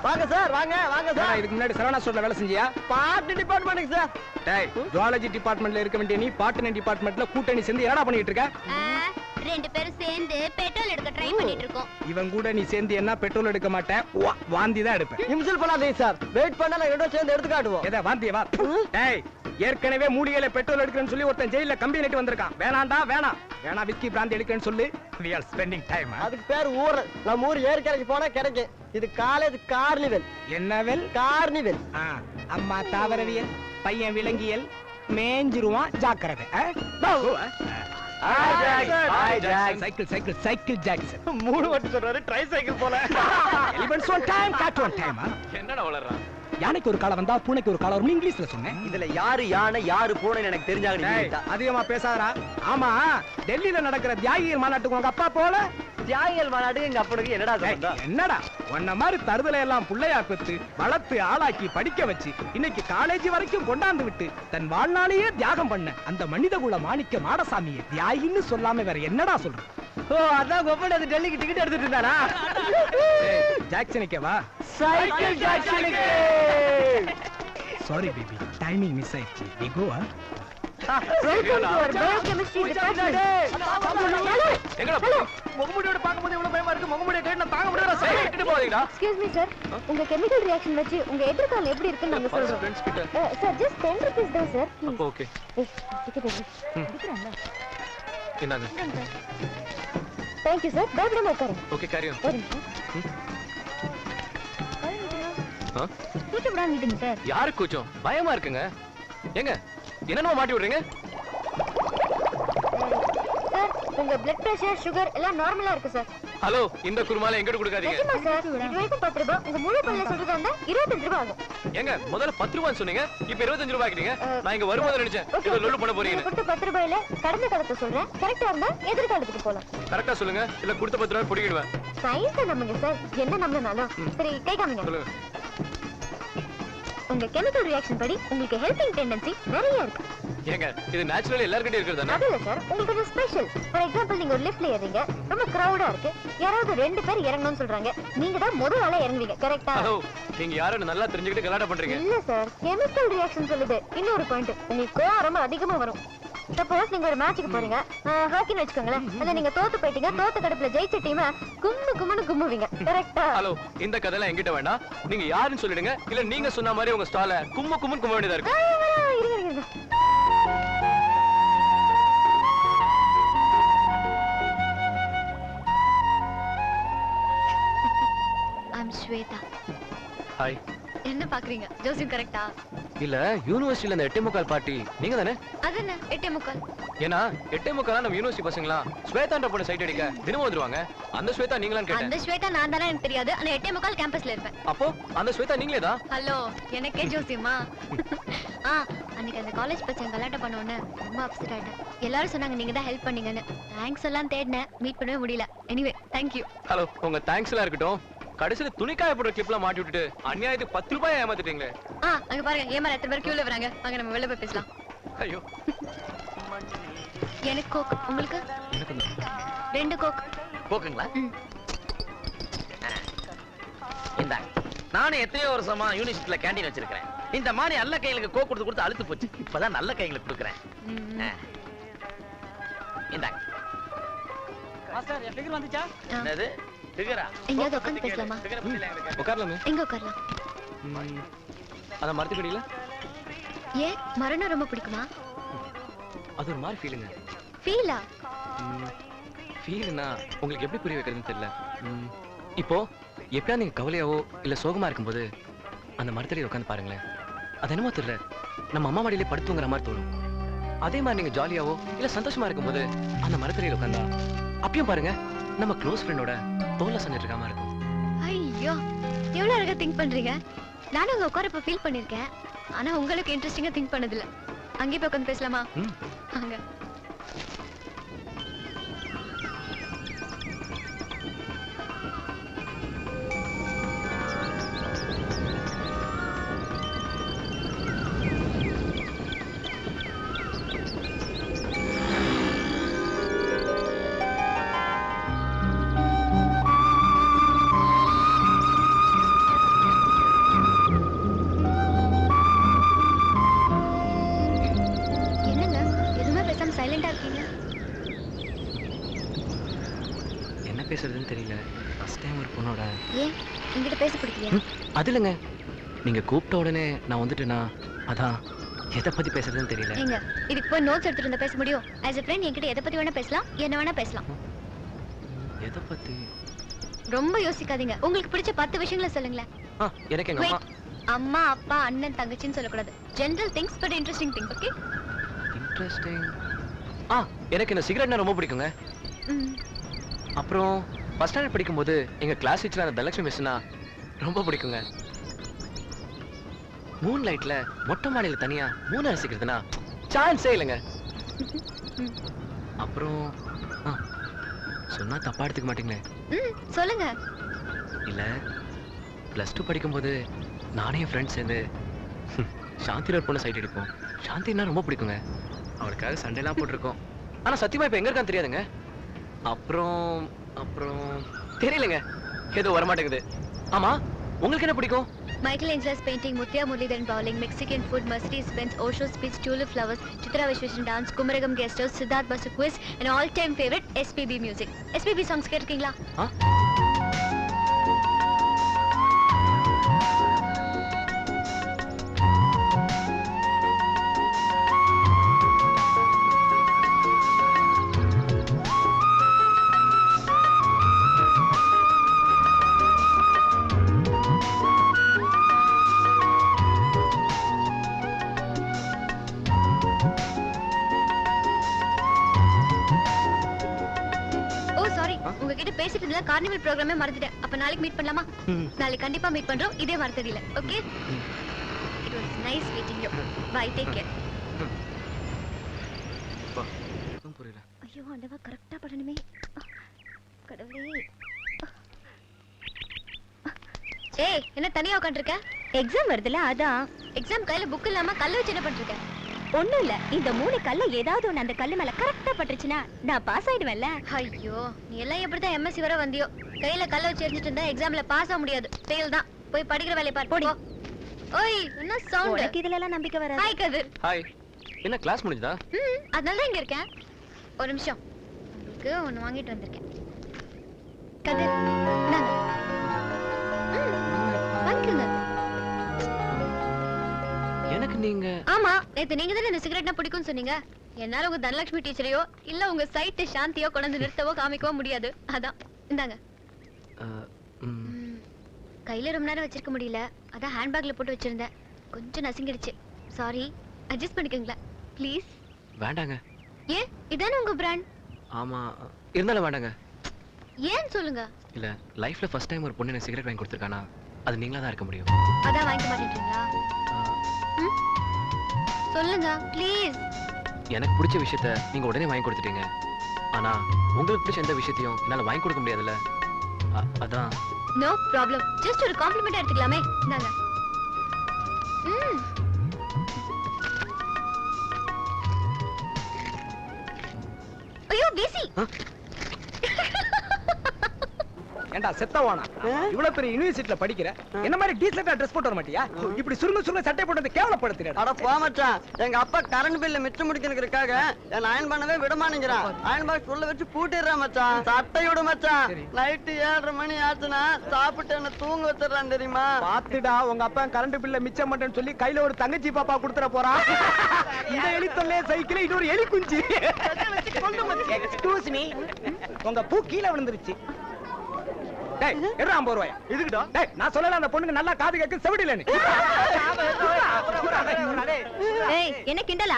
வாங்க சார் வாங்க வாங்க சார். இதுக்கு முன்னாடி சரவணா ஸ்டோர்ல வேலை செஞ்சியா? பாட்டு டிபார்ட்மெண்ட்டுக்கு சார். டேய் ஜுவாலஜி டிபார்ட்மெண்ட்ல இருக்க வேண்டிய நீ பாட்டனி டிபார்ட்மெண்ட்ல கூட்டணி சேர்ந்து என்னடா பண்ணிட்டு இருக்க? ரெண்டு பேரும் சேர்ந்து பெட்ரோல் எடுக்க ட்ரை பண்ணிட்டு இருக்கோம். இவன் கூட நீ சேர்ந்து என்ன பெட்ரோல் எடுக்க மாட்டேன், வாந்தி தான் எடுப்பேன். இம்சல் பண்ணாதீங்க சார். வெயிட் பண்ணா நான் ரெண்டும் சேர்ந்து எடுத்து காட்டுவோம். எதை வாந்திய வா. டேய் ஏற்கனவே மூலிகையில பெட்ரோல் எடுக்கிறேன்னு சொல்லி ஒருத்தன் ஜெயில கம்பி நட்டு வந்திருக்கான். வேணாண்டா வேணாம் வேணா விஸ்கி பிராந்தி எடுக்கிறேன்னு சொல்லி we are spending time. அதுக்கு பேர் ஊர். நம்ம ஊர் ஏற்கனவே போனா கிடைக்கும். இது காலேஜ் கார்னிவல். என்னவெல்? கார்னிவல். அம்மா தாவரவியல், பையன் விலங்கியல், மேஞ்சிருவான் ஜாக்கிரதை. Cycle cycle cycle Jackson. மூணு வாட்டி சொல்றாரு ட்ரை சைக்கிள் போல. Elements one time got one time. என்னடா வளர்றான்? யானைக்கு ஒரு காலம் வந்தா பூனைக்கு ஒரு காலம் வரும்னு இங்கிலீஷ்ல சொன்னேன். இதுல யாரு யானை யாரு பூனைன்னு எனக்கு தெரிஞ்சாங்க. அதிகமா பேசாதடா. ஆமா டெல்லியில நடக்கிற தியாகிகள் மாநாட்டுக்கு உங்க அப்பா போல? தியாகிகள் மாநாட்டுக்கு எங்க அப்பனுக்கு என்னடா சம்பந்தம்? என்னடா உன்ன மாதிரி தருதலை எல்லாம் புள்ளையா பெத்து வளர்த்து ஆளாக்கி படிக்க வச்சு இன்னைக்கு காலேஜ் வரைக்கும் கொண்டாந்து விட்டு தன் வாழ்நாளையே தியாகம் பண்ண அந்த மனிதகுல மாணிக்க மாடசாமியை தியாகின்னு சொல்லாம வேற என்னடா சொல்ற? ஓ அதான் கொப்பன் அது டெல்லிக்கு டிக்கெட் எடுத்துட்டு இருந்தானா? ஜாக்சனுக்கே வா. சைக்கிள் ஜாக்சனுக்கு. சாரி பேபி டைமிங் மிஸ் ஆயிடுச்சு. we go. Welcome to our biochemistry department. எங்கடா முகமுடியோட பாக்கும்போது இவ்வளவு பயமா இருக்கு முகமுடியை கேட்டு நான் தாங்க முடியல சரி விட்டுட்டு போறீங்கடா Excuse me sir. உங்க chemical reaction வச்சு உங்க எதிர்காலம் எப்படி இருக்குன்னு நாங்க சொல்றோம். ஃப்ரெண்ட்ஸ் கிட்ட Sir just 10 rupees தான் sir. அப்போ ஓகே டிக்கெட் எடுங்க. இந்தாங்க Thank you sir. பயப்படாம உட்காருங்க. ஓகே கேரி ஆன் ஒரு நிமிஷம். கூச்சப்படாம மீட்டிங் சார். யாரு கூச்சம் பயமா இருக்குங்க ஏங்க என்னென்ன மாட்டி விடுறீங்க சார் உங்க blood pressure sugar எல்லாம் நார்மலா இருக்கு சார். ஹலோ இந்த குருமால எங்கிட்ட கொடுக்காதீங்க நிஜமா சார் இது வரைக்கும் 10 ரூபாய் உங்க முழு பல்ல சொல்றதா இருந்தா 25 ரூபாய் ஆகும். ஏங்க முதல்ல 10 ரூபாய் சொன்னீங்க இப்போ 25 ரூபாய் ஆக்கிட்டீங்க நான் இங்க வரும்போது நினைச்சேன் ஏதோ லொல்லு பண்ண போறீங்க கொடுத்த 10 ரூபாயில கடந்த காலத்தை சொல்றேன் கரெக்ட்டா இருந்தா எதிர்காலத்துக்கு போலாம். கரெக்ட்டா சொல்லுங்க இல்ல கொடுத்த 10 ரூபாய் புடிக்கிடுவேன் சயின்ஸ் நம்புங்க சார் என்ன நம்பலனாலும் சரி கை காமிங்க. சொல்லுங்க உங்க கெமிக்கல் ரியாக்ஷன் படி உங்களுக்கு ஹெல்பிங் டெண்டன்சி நிறைய இருக்கு. ஏங்க இது நேச்சுரலி எல்லார்கிட்டயும் இருக்கிறது அது இல்ல சார் உங்களுக்கு ஒரு ஸ்பெஷல். ஃபார் எக்ஸாம்பிள் நீங்க ஒரு லிஃப்ட்ல ஏறீங்க ரொம்ப கிரவுடா இருக்கு யாராவது 2 பேர் இறங்கணும்னு சொல்றாங்க நீங்க தான் முதல் ஆளா இறங்குவீங்க கரெக்ட்டா? ஹலோ நீங்க யாரும் நல்லா தெரிஞ்சுக்கிட்டு கலாட்டா பண்றீங்க இல்ல சார் கெமிக்கல் ரியாக்ஷன் சொல்லுது. இன்னொரு பாயிண்ட் உங்களுக்கு கோவம் ரொம்ப அதிகமா வரும். சப்போஸ் நீங்க ஒரு மேட்ச்சுக்கு போறீங்க ஹாக்கின்னு வச்சுக்கோங்களேன் அதுல நீங்க தோத்து போயிட்டீங்க தோத்த கடுப்புல ஜெயிச்ச டீமை கும்முன்னு கும்முவீங்க கரெக்ட்டா? ஹலோ இந்த கதையெல்லாம் என்கிட்ட வேண்டாம் நீங்க யாருன்னு சொல்லிடுங்க இல்ல நீங்க சொன்ன மாதிரி உங்க ஸ்டால கும்முன்னு கும்ப வேண்டியதா இருக்கு இருங்க I'm Shweta. ஹாய் என்ன பாக்குறீங்க ஜோசியம் கரெக்ட்டா? இல்ல யூனிவர்சிட்டில அந்த 8:45 பார்ட்டி நீங்க தானே? அதென்ன 8:45 ஏன்னா 8:45 நம்ம யூனிவர்சிட்டி பசங்களா ஸ்வேதான்ற பொண்ணு சைட் அடிக்க தினமும் வந்துருவாங்க அந்த ஸ்வேதா நீங்களான்னு கேட்டேன். அந்த ஸ்வேதா நான் தானே எனக்கு தெரியாது ஆனா 8:45 கேம்பஸ்ல இருப்பேன். அப்போ அந்த ஸ்வேதா நீங்களே தான்? ஹலோ எனக்கே ஜோசியமா? அன்னைக்கு அந்த காலேஜ் பசங்க கலாட்டா பண்ணோன்னு ரொம்ப அப்செட் ஆயிட்டேன். எல்லாரும் சொன்னாங்க நீங்க தான் ஹெல்ப் பண்ணீங்கன்னு. தேங்க்ஸ் எல்லாம் தேடினேன் மீட் பண்ணவே முடியல. Anyway thank you. ஹலோ உங்க தேங்க்ஸ் எல்லாம் இருக்கட்டும் கடைசில துணிக்காய போடுற கிளிப்லாம் மாட்டி விட்டுட்டு அநியாயத்துக்கு 10 ரூபாய் ஏமாத்திட்டீங்களே. அங்க பாருங்க ஏமாற எத்தனை பேர் கியூல வராங்க. வாங்க நம்ம வெளிய போய் பேசலாம். ஐயோ எனக்கு கோக் உங்களுக்கு? எனக்கு 2 கோக். கோக்குங்களா? இந்தாங்க நானே எத்தனையோ வருஷமா யூனிவர்சிட்டில கேண்டீன் வச்சிருக்கேன். இந்த மாதிரி நல்ல கைகளுக்கு கோக் கொடுத்து அழுத்து போச்சு. இப்பதான் நல்ல கைகளுக்கு கொடுக்குறேன். இந்தாங்க மாஸ்டர் என் ஃபிகர் வந்துச்சா? என்னது ஃபிகரா? எங்கயாவது உட்கார்ந்து பேசலாமா? உட்காரலாமே. எங்க உட்காரலாம்? அத மரத்துக்கடியில. ஏன் மரணம் ரொம்ப பிடிக்குமா? அது ஒரு மாதிரி ஃபீலிங்க. ஃபீலா? ஃபீல்னா உங்களுக்கு எப்படி புரிய வைக்கிறதுன்னு தெரியல. இப்போ எப்பயா நீங்க கவலையாவோ இல்ல சோகமா இருக்கும்போது அந்த மரத்தடியில் உட்காந்து பாருங்களேன். அது என்னமோ தெரியல நம்ம அம்மா மடியிலே படுத்துங்கிற மாதிரி தோணும். அதே மாதிரி நீங்க ஜாலியாவோ இல்ல சந்தோஷமா இருக்கும்போது அந்த மரத்தடியில் உட்காந்தா அப்பயும் பாருங்க நம்ம க்ளோஸ் ஃப்ரெண்டோட தோல்ல செஞ்சுட்டு இருக்காம இருக்கும். ஐயோ எவ்வளவு அழகா திங்க் பண்றீங்க. நானும் உங்க உட்காரப்ப ஃபீல் பண்ணிருக்கேன். ஆனா உங்களுக்கு இன்ட்ரெஸ்டிங்கா திங்க் பண்ணதில்ல. அங்கே போய் உட்காந்து பேசலாமா? அங்க பேசுறதுன்னு தெரியல. ஃபர்ஸ்ட் டைம் ஒரு பொண்ணோட ஏன் என்கிட்ட பேச பிடிக்கலையா? அது இல்லைங்க நீங்க கூப்பிட்ட உடனே நான் வந்துட்டேனா அதான் எதை பத்தி பேசுறதுன்னு தெரியல. ஏங்க இதுக்கு போய் நோட்ஸ் எடுத்துட்டு இருந்தா பேச முடியும்? as a friend என்கிட்ட எதை பத்தி வேணா பேசலாம் என்ன வேணா பேசலாம். எதை பத்தி? ரொம்ப யோசிக்காதீங்க. உங்களுக்கு பிடிச்ச 10 விஷயங்களை சொல்லுங்களேன். எனக்கு எங்க அம்மா அம்மா அப்பா அண்ணன் தங்கச்சின்னு சொல்லக்கூடாது. General things but interesting thing. Okay interesting. எனக்கு இந்த சிகரெட்னா ரொம்ப பிடிக்குங்க. அப்புறம் ஃபர்ஸ்ட் ஸ்டாண்டர்ட் படிக்கும்போது எங்க கிளாஸ் டீச்சர் அந்த தனலட்சுமி மிஸ்னா ரொம்ப பிடிக்குங்க. மூன் லைட்ல மொட்டை மாடியில தனியா மூணு ரசிக்கிறதுனா சான்ஸே இல்லைங்க. அப்புறம் சொன்னா தப்பா எடுத்துக்க மாட்டீங்களே? சொல்லுங்க. இல்ல +2 படிக்கும்போது நானே என் ஃப்ரெண்ட்ஸ் சேர்ந்து சாந்தியோட பொண்ணு சைட் அடிப்போம். சாந்தினா ரொம்ப பிடிக்குங்க. அவளுக்காக சண்டைலாம் போட்டிருக்கோம். ஆனா சத்தியமா இப்ப எங்க இருக்கான்னு தெரியாதுங்க. அப்புறம் அப்புறம் தெரியலங்க ஏதோ வரமாட்டேங்குது. ஆமா உங்களுக்கு என்ன பிடிக்கும்? Michael Angelo's painting, Muthya Muralidharan bowling, Mexican food, Mercedes-Benz, Osho speech, tulip flowers, Chitra Vishweshan dance, Kumaragam guest house, Siddharth Basu quiz, and all-time favorite SPB music. SPB songs கேட்டிருக்கீங்களா? பேசிட்டு இருந்தா கார்னிவல் ப்ரோகிராமே மறந்துட்டேன். அப்ப நாளைக்கு மீட் பண்ணலாமா? நாளைக்கு கண்டிப்பா meet பண்றோம். இதே மறந்ததில்ல. Okay? It was nice meeting you. Bye, take care. புரியல. ஐயோ ஆண்டவா, கரெக்ட்டா பண்ணணுமே. கடவுளே. ஏய், என்ன தனியா உட்கார்ந்திருக்க? எக்ஸாம் வருதுல, அதான். எக்ஸாம் கையில புக் இல்லாம கல்ல வச்சு என்ன பண்றீங்க? ஒண்ணும் இல்ல, இந்த 3 கல்ல ஏதாவது ஒண்ணு அந்த கல்லு மேல கரெக்ட்டா பட்டுச்சுனா நான் பாஸ் ஆயிடுவேன்ல. ஐயோ, நீ எல்லாம் எப்படிதான் எம்எஸ்சி வர வந்தியோ? கையில கல்ல வச்சு எரிஞ்சிட்டு இருந்தா எக்ஸாம்ல பாஸ் ஆக முடியாது. ஃபெயில் தான். போய் படிக்கிற வேலைய பாரு. போ. ஓய், என்ன சவுண்ட்? உனக்கு இதெல்லாம் எல்லாம் நம்பிக்கை வராது. ஹாய் கதிர். ஹாய். என்ன கிளாஸ் முடிஞ்சதா? அதனால தான் இங்க இருக்கேன். ஒரு நிமிஷம். உங்களுக்கு ஒன்னு வாங்கிட்டு வந்திருக்கேன். கதிர், நாங்க. வாங்குங்க. எனக்கு நீங்க ஆமா, நேத்து நீங்க தான இந்த சிகரெட்னா பிடிக்கும்னு சொன்னீங்க. என்னால உங்க தனலட்சுமி டீச்சரையோ இல்ல உங்க சைட் சாந்தியோ கொண்டு நிறுத்தவோ காமிக்கவோ முடியாது. அதான் இந்தாங்க. கையில ரொம்ப நேரம் வச்சிருக்க முடியல, அதான் ஹேண்ட்பேக்ல போட்டு வச்சிருந்தேன். கொஞ்சம் நசுங்கிடுச்சு. சாரி, அட்ஜஸ்ட் பண்ணிக்கங்களா ப்ளீஸ்? வேண்டாங்க. ஏன்? இதானே உங்க பிராண்ட். ஆமா, இருந்தாலும் வேண்டாங்க. ஏன் சொல்லுங்க? இல்ல, லைஃப்ல ஃபர்ஸ்ட் டைம் ஒரு பொண்ணு எனக்கு சிகரெட் வாங்கி கொடுத்திருக்கானா, அது நீங்களா தான் இருக்க முடியும். அதான் வாங்கிக்க மாட்டேன்றீங்களா? சொல்லுங்க ப்ளீஸ். எனக்கு பிடிச்ச விஷயத்தை நீங்க உடனே வாங்கி கொடுத்துட்டீங்க. ஆனா உங்களுக்கு பிடிச்ச எந்த விஷயத்தையும் என்னால வாங்கி கொடுக்க முடியாதுல்ல. அதான். No problem. ஜஸ்ட் ஒரு காம்ப்ளிமெண்ட் எடுத்துக்கலாமே. இந்தாங்க. ஐயோ பேசி. ஏண்டா செத்தவானா, இவ்வளவு பெரிய யுனிவர்சிட்டில படிக்கிற, என்ன மாதிரி டீசென்ட்டா ட்ரெஸ் போட்டு வர மாட்டியா? இப்படி சுருங்க சட்டை போட்டு கேவலப்படுத்துறடா. அட போ மச்சான், எங்க அப்பா கரண்ட் பில்ல மிச்சம் முடிக்கிறதுக்காக என்ன அயன் பண்ணவே விட மாட்டேங்கிறான். அயன் பாக்ஸ் உள்ள வச்சு பூட்டிடுறான் மச்சான். சட்டை விடு மச்சான். நைட்டு 7:30 மணி ஆச்சுன்னா சாப்பிட்டு என்ன தூங்க வச்சிடறான் தெரியுமா? பாத்துடா, உங்க அப்பா கரண்ட் பில்ல மிச்சம் மாட்டேன்னு சொல்லி கையில ஒரு தங்கச்சி பாப்பா கொடுத்துற போறான். இந்த எலி தொல்லைய சைக்கிள், இது ஒரு எலி குஞ்சு. எக்ஸ்கியூஸ் மீ, உங்க பூ கீழே விழுந்துருச்சு. டேய், எடுறா 50 ரூபாய். இதுக்குடா. டேய், நான் சொல்லல அந்த பொண்ணுக்கு நல்லா காது கேக்கு செவிடிலன்னு. ஏய், என்ன கிண்டலா?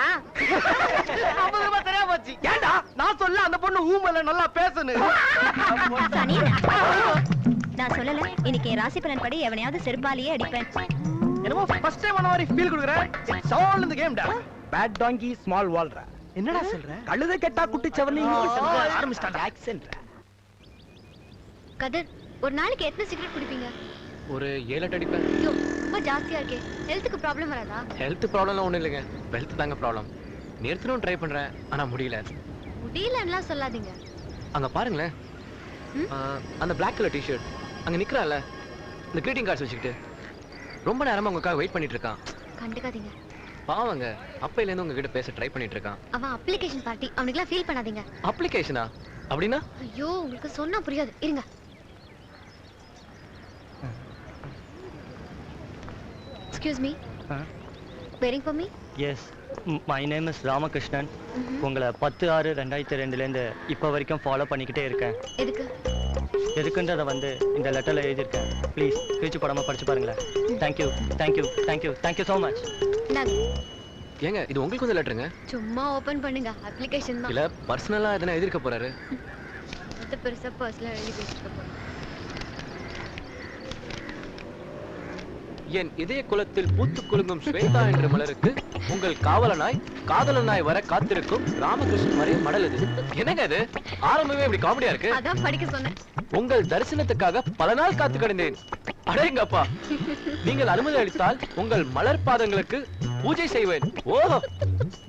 50 ரூபாய் சரியா போச்சு. ஏண்டா நான் சொல்ல அந்த பொண்ணு ஊமல நல்லா பேசணும். சனி, நான் சொல்லல இன்னைக்கு ராசி பலன் படி எவனையாவது செருப்பாலியே அடிப்பேன். என்னமோ ஃபர்ஸ்ட் டைம் அந்த மாதிரி ஃபீல் குடுக்குற. It's all in the game டா. பேட் டாங்கி ஸ்மால் வால்ரா. என்னடா சொல்ற? கழுதை கெட்டா குட்டி செவனி ஆரம்பிச்சிட்டாங்க ஆக்சென்ட். கதிர், ஒரு நாளைக்கு எத்தனை சிகரெட் குடிப்பீங்க? ஒரு 7-8 அடிப்பேன். ஐயோ, ரொம்ப ஜாஸ்தியா இருக்கே. ஹெல்த்துக்கு ப்ராப்ளம் வராதா? ஹெல்த் ப்ராப்ளம்லாம் ஒண்ணும் இல்லைங்க, வெல்த் தாங்க ப்ராப்ளம். நிறுத்தணும் ட்ரை பண்றேன், ஆனா முடியல. முடியலன்னா சொல்லாதீங்க. அங்க பாருங்களேன், அந்த Black கலர் டி-ஷர்ட் அங்க நிக்கறான்ல, இந்த கிரீட்டிங் கார்ட்ஸ் வச்சுக்கிட்டு ரொம்ப நேரமா உங்களுக்காக வெயிட் பண்ணிட்டு இருக்கான். கண்டுக்காதீங்க. பாவங்க, அப்பையில இருந்து உங்ககிட்ட பேச ட்ரை பண்ணிட்டு இருக்கான். அவன் அப்ளிகேஷன் பார்ட்டி, அவனுக்குலாம் ஃபீல் பண்ணாதீங்க. அப்ளிகேஷனா? அப்படினா? ஐயோ, உங்களுக்கு சொன்னா புரியாது. இருங்க. Excuse me. Waiting for me? Yes. My name is Ramakrishnan. உங்களை 10/6/2002 இருந்து இப்போ வரைக்கும் ஃபாலோ பண்ணிக்கிட்டே இருக்கேன். எதுக்குன்றத இந்த லெட்டர்ல எழுதியிருக்கேன். ப்ளீஸ் கிழிச்சு போடாம படிச்சு பாருங்களேன். Thank you so much. ஏங்க, இது உங்களுக்கு வந்து லெட்டருங்க? சும்மா ஓபன் பண்ணுங்க, அப்ளிகேஷன் தான். இல்ல பர்சனலா எதனா எழுதிருக்க போறாரு. அது பெருசா பர்சனலா எழுதி வச்சிருக்க போறாரு. என் இதய குலத்தில் பூத்து குலுங்கும் ஸ்வேதா என்ற மலருக்கு உங்கள் காவலனாய் காதலனாய் வர காத்திருக்கும் ராமகிருஷ்ணன் வரை மடல் இது. என்னங்க இது ஆரம்பமே இப்படி காமெடியா இருக்கு? அதான் படிக்க சொன்னேன். உங்கள் தரிசனத்துக்காக பல நாள் காத்து கிடந்தேன். அடேங்கப்பா, நீங்கள் அனுமதி அளித்தால் உங்கள் மலர் பாதங்களுக்கு பூஜை செய்வேன். ஓஹோ,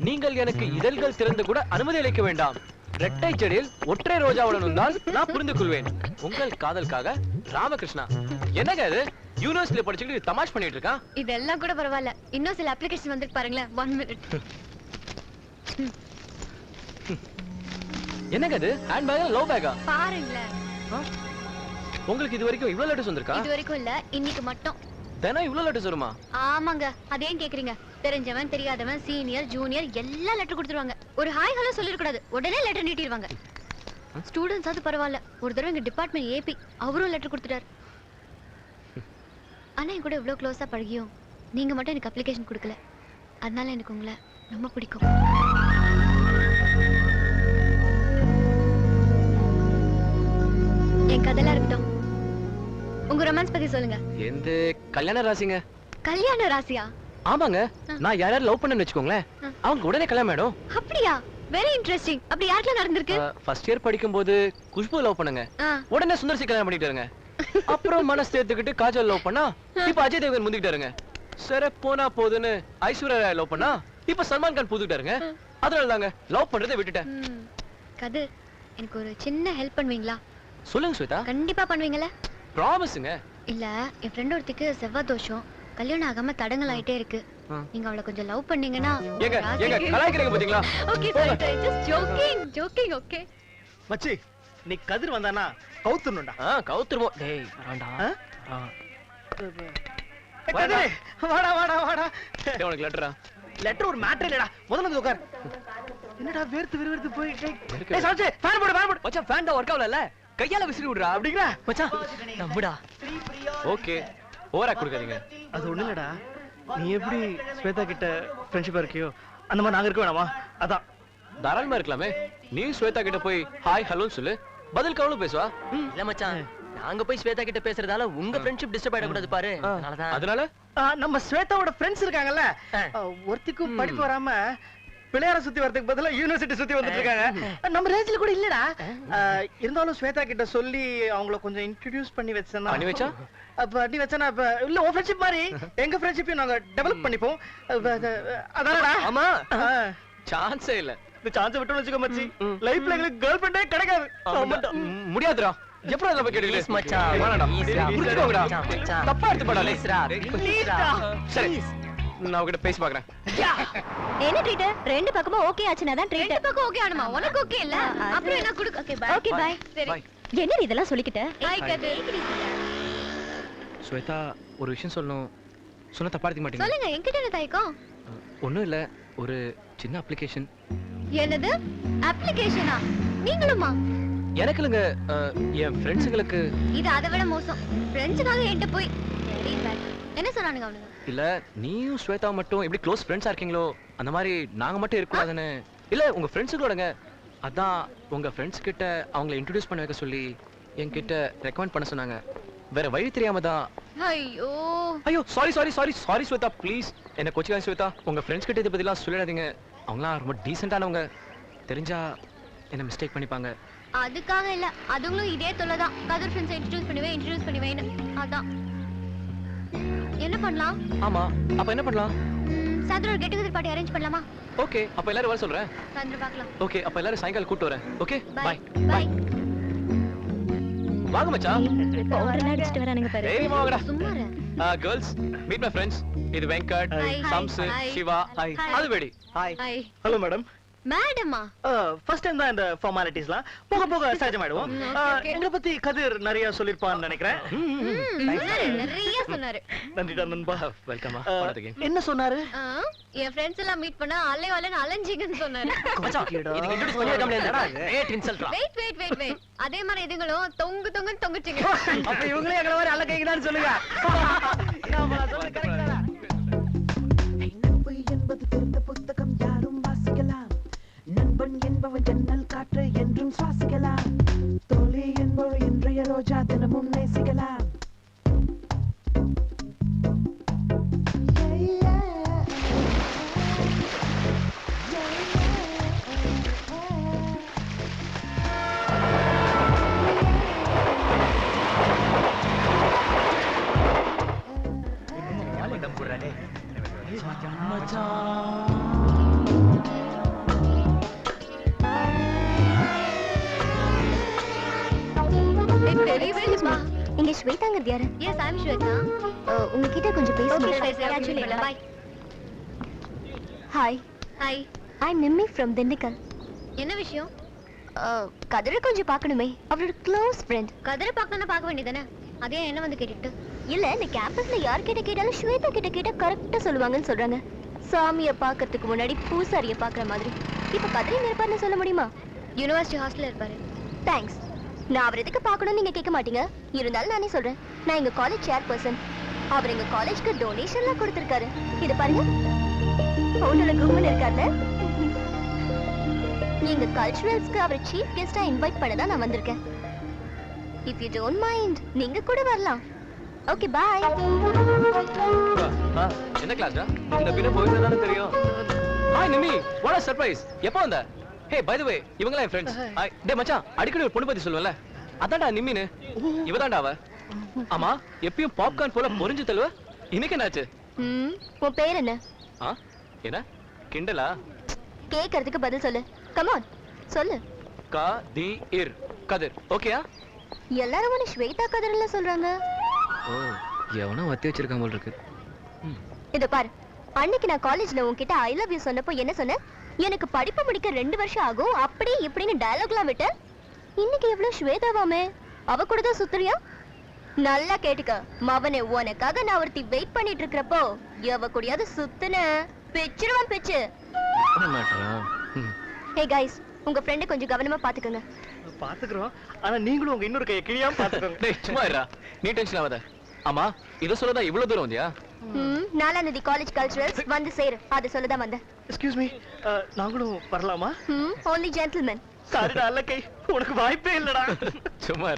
நீங்கள் எனக்கு இதழ்கள் திறந்து கூட அனுமதி அளிக்க வேண்டாம். இரட்டை செடியில் ஒற்றை ரோஜாவுடன் தான் நான் புரிந்து கொள்வேன். உங்கள் காதலுக்காக ராமகிருஷ்ணா என்னங்க இது யூனிவர்சிட்டில படிச்சுக்கிட்டு தமாஷ் பண்ணிட்டு இருக்கான். இதெல்லாம் கூட பரவாயில்ல, இன்னும் சில அப்ளிகேஷன் வந்துட்டு பாருங்களேன். 1 minute. என்னங்க இது ஹேண்ட் பேக்கா லோ பேக்கா பாருங்களேன். உங்களுக்கு இது வரைக்கும் இவ்வளவு லெட்டர்ஸ் வந்திருக்கா? இது வரைக்கும் இல்ல, இன்னைக்கு மட்டும். தினம் இவ்வளவு லெட்டர்ஸ் வருமா? ஆமாங்க, அதேன் கேக்குறீங்க. தெரிஞ்சவன் தெரியாதவன் சீனியர் ஜூனியர் எல்லாம் லெட்டர் கொடுத்துருவாங்க. ஒரு ஹாய் ஹலோ சொல்லிருக்கூடாது, உடனே லெட்டர் நீட்டிடுவாங்க. ஸ்டூடெண்ட்ஸ் அது பரவாயில்ல, ஒரு தடவை எங்க டிபார்ட்மெண்ட் ஏபி அவரும் லெட்டர் கொடுத்துட்டாரு. ஆனா என் கூட இவ்வளவு க்ளோஸா பழகியும் நீங்க மட்டும் எனக்கு அப்ளிகேஷன் கொடுக்கல. அதனால எனக்கு உங்களை ரொம்ப பிடிக்கும். என் கதையெல்லாம் இருக்கட்டும், உங்க ரொமான்ஸ் பத்தி சொல்லுங்க. எந்த கல்யாண ராசிங்க? கல்யாண ராசியா? ஆமாங்க, நான் யாராவது லவ் பண்ணேன்னு வெச்சுக்கோங்களேன், அவங்க உடனே கல்யாணம் ஆயிடும். அப்படியா? Very interesting. அப்படி யாருக்குலாம் நடந்திருக்கு? ஃபர்ஸ்ட் இயர் படிக்கும்போது குஷ்பு லவ் பண்ணுங்க, உடனே சுந்தர்சி கல்யாணம் பண்ணிட்டாருங்க. அப்புறம் மனசு தேர்த்துக்கிட்டு காஜல் லவ் பண்ணா, இப்ப அஜய் தேவகன் முந்திக்கிட்டாருங்க. சரி போனா போதுன்னு ஐஸ்வர்யா ராய் லவ் பண்ணா, இப்ப சல்மான் கான் புதுக்கிட்டாருங்க. அதனால தாங்க லவ் பண்றதை விட்டுட்டேன். கதிர், எனக்கு ஒரு சின்ன ஹெல்ப் பண்ணுவீங்களா? சொல்லுங்க ஸ்வேதா. கண்டிப்பா பண்ணுவீங்கல்ல? ப்ராமிஸ்ங்க. இல்ல, என் ஃப்ரெண்ட் ஒருத்திக்கு செவ்வாய் தோஷம், கல்யாணம் ஆகாம தடங்கல் ஆயிட்டே இருக்கு. நீங்க அவளை கொஞ்சம் லவ் பண்ணீங்கன்னா. ஏங்க ஏங்க கலாய்க்கிறீங்க பாத்தீங்களா? Okay sir, just joking joking. Okay மச்சி, நீ கதிர் வந்தானா கவுத்துறணும்டா. கவுத்துறோம். டேய் வராண்டா. கதிர் வாடா வாடா வாடா. டேய் உனக்கு லெட்டரா? லெட்டர் ஒரு மேட்டர் இல்லடா, முதல்ல வந்து உட்கார். என்னடா வேர்த்து விறுவிறுத்து போய் டேய் சாச்சே ஃபேன் போடு ஃபேன் போடு. மச்சான் ஃபேன் தான் வர்க் ஆவல, கையால விசிறி விடுறா. அப்படிங்கற மச்சான் நம்புடா. ஓகே ஓவரா கொடுக்காதீங்க. அது ஒண்ணு இல்லடா, நீ எப்படி ஸ்வேதா கிட்ட ஃப்ரெண்ட்ஷிப்பா இருக்கியோ அந்த மாதிரி நாங்க இருக்க வேணாமா? அதான் தாராளமா இருக்கலாமே. நீ ஸ்வேதா கிட்ட போய் ஹாய் ஹலோன்னு சொல்லு, பதில் கவலும் பேசுவா. இல்ல மச்சான், நாங்க போய் ஸ்வேதா கிட்ட பேசுறதால உங்க ஃப்ரெண்ட்ஷிப் டிஸ்டர்ப் ஆயிட கூடாது பாரு. அதனால நம்ம ஸ்வேதாவோட ஃப்ரெண்ட்ஸ் இருக்காங்கல்ல, ஒருத்திக்கும் படிப்பு வராம பிள்ளையார சுத்தி வரதுக்கு பதிலா யூனிவர்சிட்டி சுத்தி வந்துட்டு இருக்காங்க. நம்ம ரேஞ்சில கூட இல்லடா. இருந்தாலும் ஸ்வேதா கிட்ட சொல்லி அவங்கள கொஞ்சம் இன்ட்ரோடியூஸ் பண்ணி வச்சேன்னா. பண்ணி வச்சா? அப்ப நீ வச்சனா அப்ப இல்ல உன் ஃப்ரெண்ட்ஷிப் மாதிரி எங்க ஃப்ரெண்ட்ஷிப்பையும் நாங்க டெவலப் பண்ணிப்போம். அதானடா? ஆமா, சான்ஸே இல்ல. இந்த சான்ஸ் விட்டு வச்சுக்கோ மச்சி, லைஃப்ல எங்களுக்கு கேர்ள் ஃப்ரெண்டே கிடைக்காது. முடியாதுடா. எப்பறம் இதெல்லாம் போய் கேட்டீங்க மச்சான்? வேணாடா, புடிச்சுக்கோங்கடா. தப்பா எடுத்து போடா. சரி நான் உன்கிட்ட பேசி பார்க்கறேன். என்ன ட்ரீட்? ரெண்டு பக்கமும் ஓகே ஆச்சுனா தான் ட்ரீட். ரெண்டு பக்கம் ஓகே ஆனுமா? உனக்கு ஓகே இல்ல? அப்புறம் என்ன குடு. Okay bye. Okay bye. சரி. என்ன இதெல்லாம் சொல்லிக்கிட்ட? ஹாய் கதிர். ஸ்வேதா ஒரு விஷயம் சொல்லணும், சொன்னா தப்பா எடுத்துக்க மாட்டீங்க? சொல்லுங்க, என்கிட்ட என்ன தயக்கம்? ஒண்ணும் இல்ல, ஒரு சின்ன அப்ளிகேஷன். என்னது அப்ளிகேஷனா? நீங்களுமா? எனக்கு இல்லங்க, என் ஃப்ரெண்ட்ஸ்ங்களுக்கு. இது அதை விட மோசம். ஃப்ரெண்ட்ஸ்க்காக என்கிட்ட போய் வெரி பேட். என்ன சொன்னானுங்க அவனுங்க? இல்ல நீயும் ஸ்வேதா மட்டும் எப்படி க்ளோஸ் ஃப்ரெண்ட்ஸா இருக்கீங்களோ அந்த மாதிரி நாங்க மட்டும் இருக்கக்கூடாதுன்னு. இல்ல உங்க ஃப்ரெண்ட்ஸுங்களோடங்க, அதான் உங்க ஃப்ரெண்ட்ஸ் கிட்ட அவங்களை இன்ட்ரோடியூஸ் பண்ண வைக்க சொல்லி என்கிட்ட ரெக்கமெண்ட் பண்ண சொன்னாங்க. வேற வழி தெரியாம தான். ஐயோ ஐயோ sorry sorry sorry sorry Shweta, please என்ன கோச்சிக்காதீங்க ஸ்வேதா. உங்க ஃப்ரெண்ட்ஸ் கிட்ட இதை பத்திலாம் சொல்லிடாதீங்க, அவங்களாம் ரொம்ப டீசென்ட்டானவங்க. தெரிஞ்சா என்ன மிஸ்டேக் பண்ணிப்பாங்க. அதுக்காக இல்ல, அதுங்களும் இதே தொல்லைதான். கதிர் ஃப்ரெண்ட்ஸ் இன்ட்ரோடியூஸ் பண்ணுவேன்னு. அதான் என்ன பண்ணலாம்? ஆமா, அப்ப என்ன பண்ணலாம்? சாயந்தரம் ஒரு கெட் டுகெதர் பார்ட்டி அரேஞ்ச் பண்ணலாமா? ஓகே, அப்ப எல்லாரும் வர சொல்றேன். சாயந்தரம் பார்க்கலாம். ஓகே, அப்ப எல்லாரும் சாயங்காலம் கூட்டி வரேன். Okay bye bye. வாங்க மச்சான். பவுடர் அடிச்சிட்டு வரானுங்க பாரு. டேய் வாங்கடா. சும்மா இரு. Girls meet my friends. இது வெங்கட், சம்சு, சிவா, அதுவேடி. ஹாய். ஹாய். Hello madam. மேடமா? ஃபர்ஸ்ட் டைம் தான் இந்த ஃபார்மாலிட்டிஸ்லாம் போக போக சகஜமாயிடுவோம். எங்களை பத்தி கதிர் நிறைய சொல்லிருப்பான்னு நினைக்கிறேன். நிறைய சொன்னாரு. நன்றிடா நண்பா. வெல்கம். என்ன சொன்னாரு? என் ஃப்ரெண்ட்ஸ் எல்லாம் மீட் பண்ணா அலைவாலன்னு அலைஞ்சிங்கன்னு சொன்னாரு. இதுக்கு இன்ட்ரோ듀ஸ் பண்ணி வைக்க முடியாதுடா. கிரேட் இன்சல்ட்ரா. வெயிட். அதே மாதிரி இதுங்களும் தொங்குன்னு தொங்குச்சிங்க. அப்ப இவங்களே எங்கள மாதிரி அல்ல கைங்கடான்னு சொல்லுங்க. நாம சொல்ல கரெக்ட்டா? என்பது தெரிந்த புத்தகம் யாரும் வாசிக்கலாம். நண்பன் என்பவன் ஜன்னல் காற்று என்றும் சுவாசிக்கலாம். தோழி என்பவள் இன்றைய ரோஜா தினமும் நேசிக்கலாம். இங்க ஸ்வேதாங்கிறது யாரு? Yes I am Shweta. உங்ககிட்ட கொஞ்சம் பேசணும். Actually bye. Hi. Hi. I am Nimmi from Dindigul. என்ன விஷயம்? கதிரை கொஞ்சம் பார்க்கணுமே. அவரோட க்ளோஸ் ஃப்ரெண்ட். கதிரை பார்க்கணும்னா பார்க்க வேண்டியதானே? அதே என்ன வந்து கேட்டுட்டு? இல்ல இந்த கேம்பஸ்ல யார் கிட்ட கேட்டாலும் ஸ்வேதா கிட்ட கேட்டா கரெக்டா சொல்லுவாங்கன்னு சொல்றாங்க. சாமியை பார்க்கறதுக்கு முன்னாடி பூசாரியை பார்க்குற மாதிரி. இப்ப கதிரை இருப்பாருன்னு சொல்ல முடியுமா? யுனிவர்சிட்டி ஹாஸ்டல்ல இருப்பாரு. தேங்க்ஸ். நான் அவர் எதுக்கு பார்க்கணும்னு நீங்க கேட்க மாட்டீங்க. இருந்தாலும் நானே சொல்றேன். நான் எங்க காலேஜ் சேர்பர்சன். அவர் எங்க காலேஜ்க்கு டொனேஷன்லாம் கொடுத்திருக்காரு. இத பாருங்க. ஃபவுண்டர் கும்மன் இருக்காரு. எங்க கல்ச்சுரல்ஸ்க்கு அவர் சீஃப் கெஸ்டா இன்வைட் பண்ண தான் நான் வந்திருக்கேன். இஃப் யூ டோன்ட் மைண்ட் நீங்க கூட வரலாம். Okay bye. என்ன கிளாஸ்டா? இந்த பின்ன போயிட்டானே தெரியும். Hi Nimi, what a surprise. எப்போ வந்த? ஹே பை தி வே, இவங்களா என் ஃப்ரெண்ட்ஸ். ஹாய். டேய் மச்சான், அடிக்கடி ஒரு பொண்ணு பத்தி சொல்லுவல. அதான்டா நிமின்னு. இவதான்டா அவ. ஆமா, எப்பயும் பாப்கார்ன் போல பொரிஞ்சு தள்ளுவ. இன்னைக்கு என்னாச்சு? உன் பேர் என்ன? என்ன? கிண்டலா? கேக்குறதுக்கு பதில் சொல்லு. Come on. சொல்லு. கதிர். கதிர். ஓகேயா? எல்லாரும் உன்னை ஸ்வேதா கதிர்ல சொல்றாங்க. ஓ, எவனோ வத்தி வச்சிருக்கான் போல இருக்கு. இத பாரு. அன்னைக்கு நான் காலேஜ்ல உன்கிட்ட ஐ லவ் யூ சொன்னப்போ என்ன சொன்ன? எனக்கு படிப்பு முடிக்க 2 வருஷம் ஆகும். அப்படி இப்படின்னு டயலாக்லாம் விட்ட. இன்னைக்கு எவ்வளவு ஸ்வேதாவாமே. அவ கூட தான் சுத்துறியா? நல்லா கேட்டுக்க. மவனே, உனக்காக நான் ஒருத்தி வெயிட் பண்ணிட்டு இருக்கிறப்போ எவ கூடயாவது சுத்துன பிச்சிருவான் பிச்சு. ஹே கைஸ், உங்க ஃப்ரெண்ட் கொஞ்சம் கவனமா பாத்துக்கங்க. பாத்துக்கிறோம். ஆனா நீங்களும் உங்க இன்னொரு கையை கிழியாம பாத்துக்கோங்க. டேய் சும்மா இருடா. நீ டென்ஷன் ஆகாத. ஆமா, இத சொல்லதா இவ்வளவு தூரம் வந்தியா? 4ஆம் தேதி காலேஜ் கல்ச்சுரல்ஸ் வந்து சேரு. அது சொல்லதா வந்தேன். எக்ஸ்கியூஸ் மீ, நாங்களும் வரலாமா? only gentlemen. சாரிடா அல்ல கை, உனக்கு வாய்ப்பே இல்லடா. சும்மா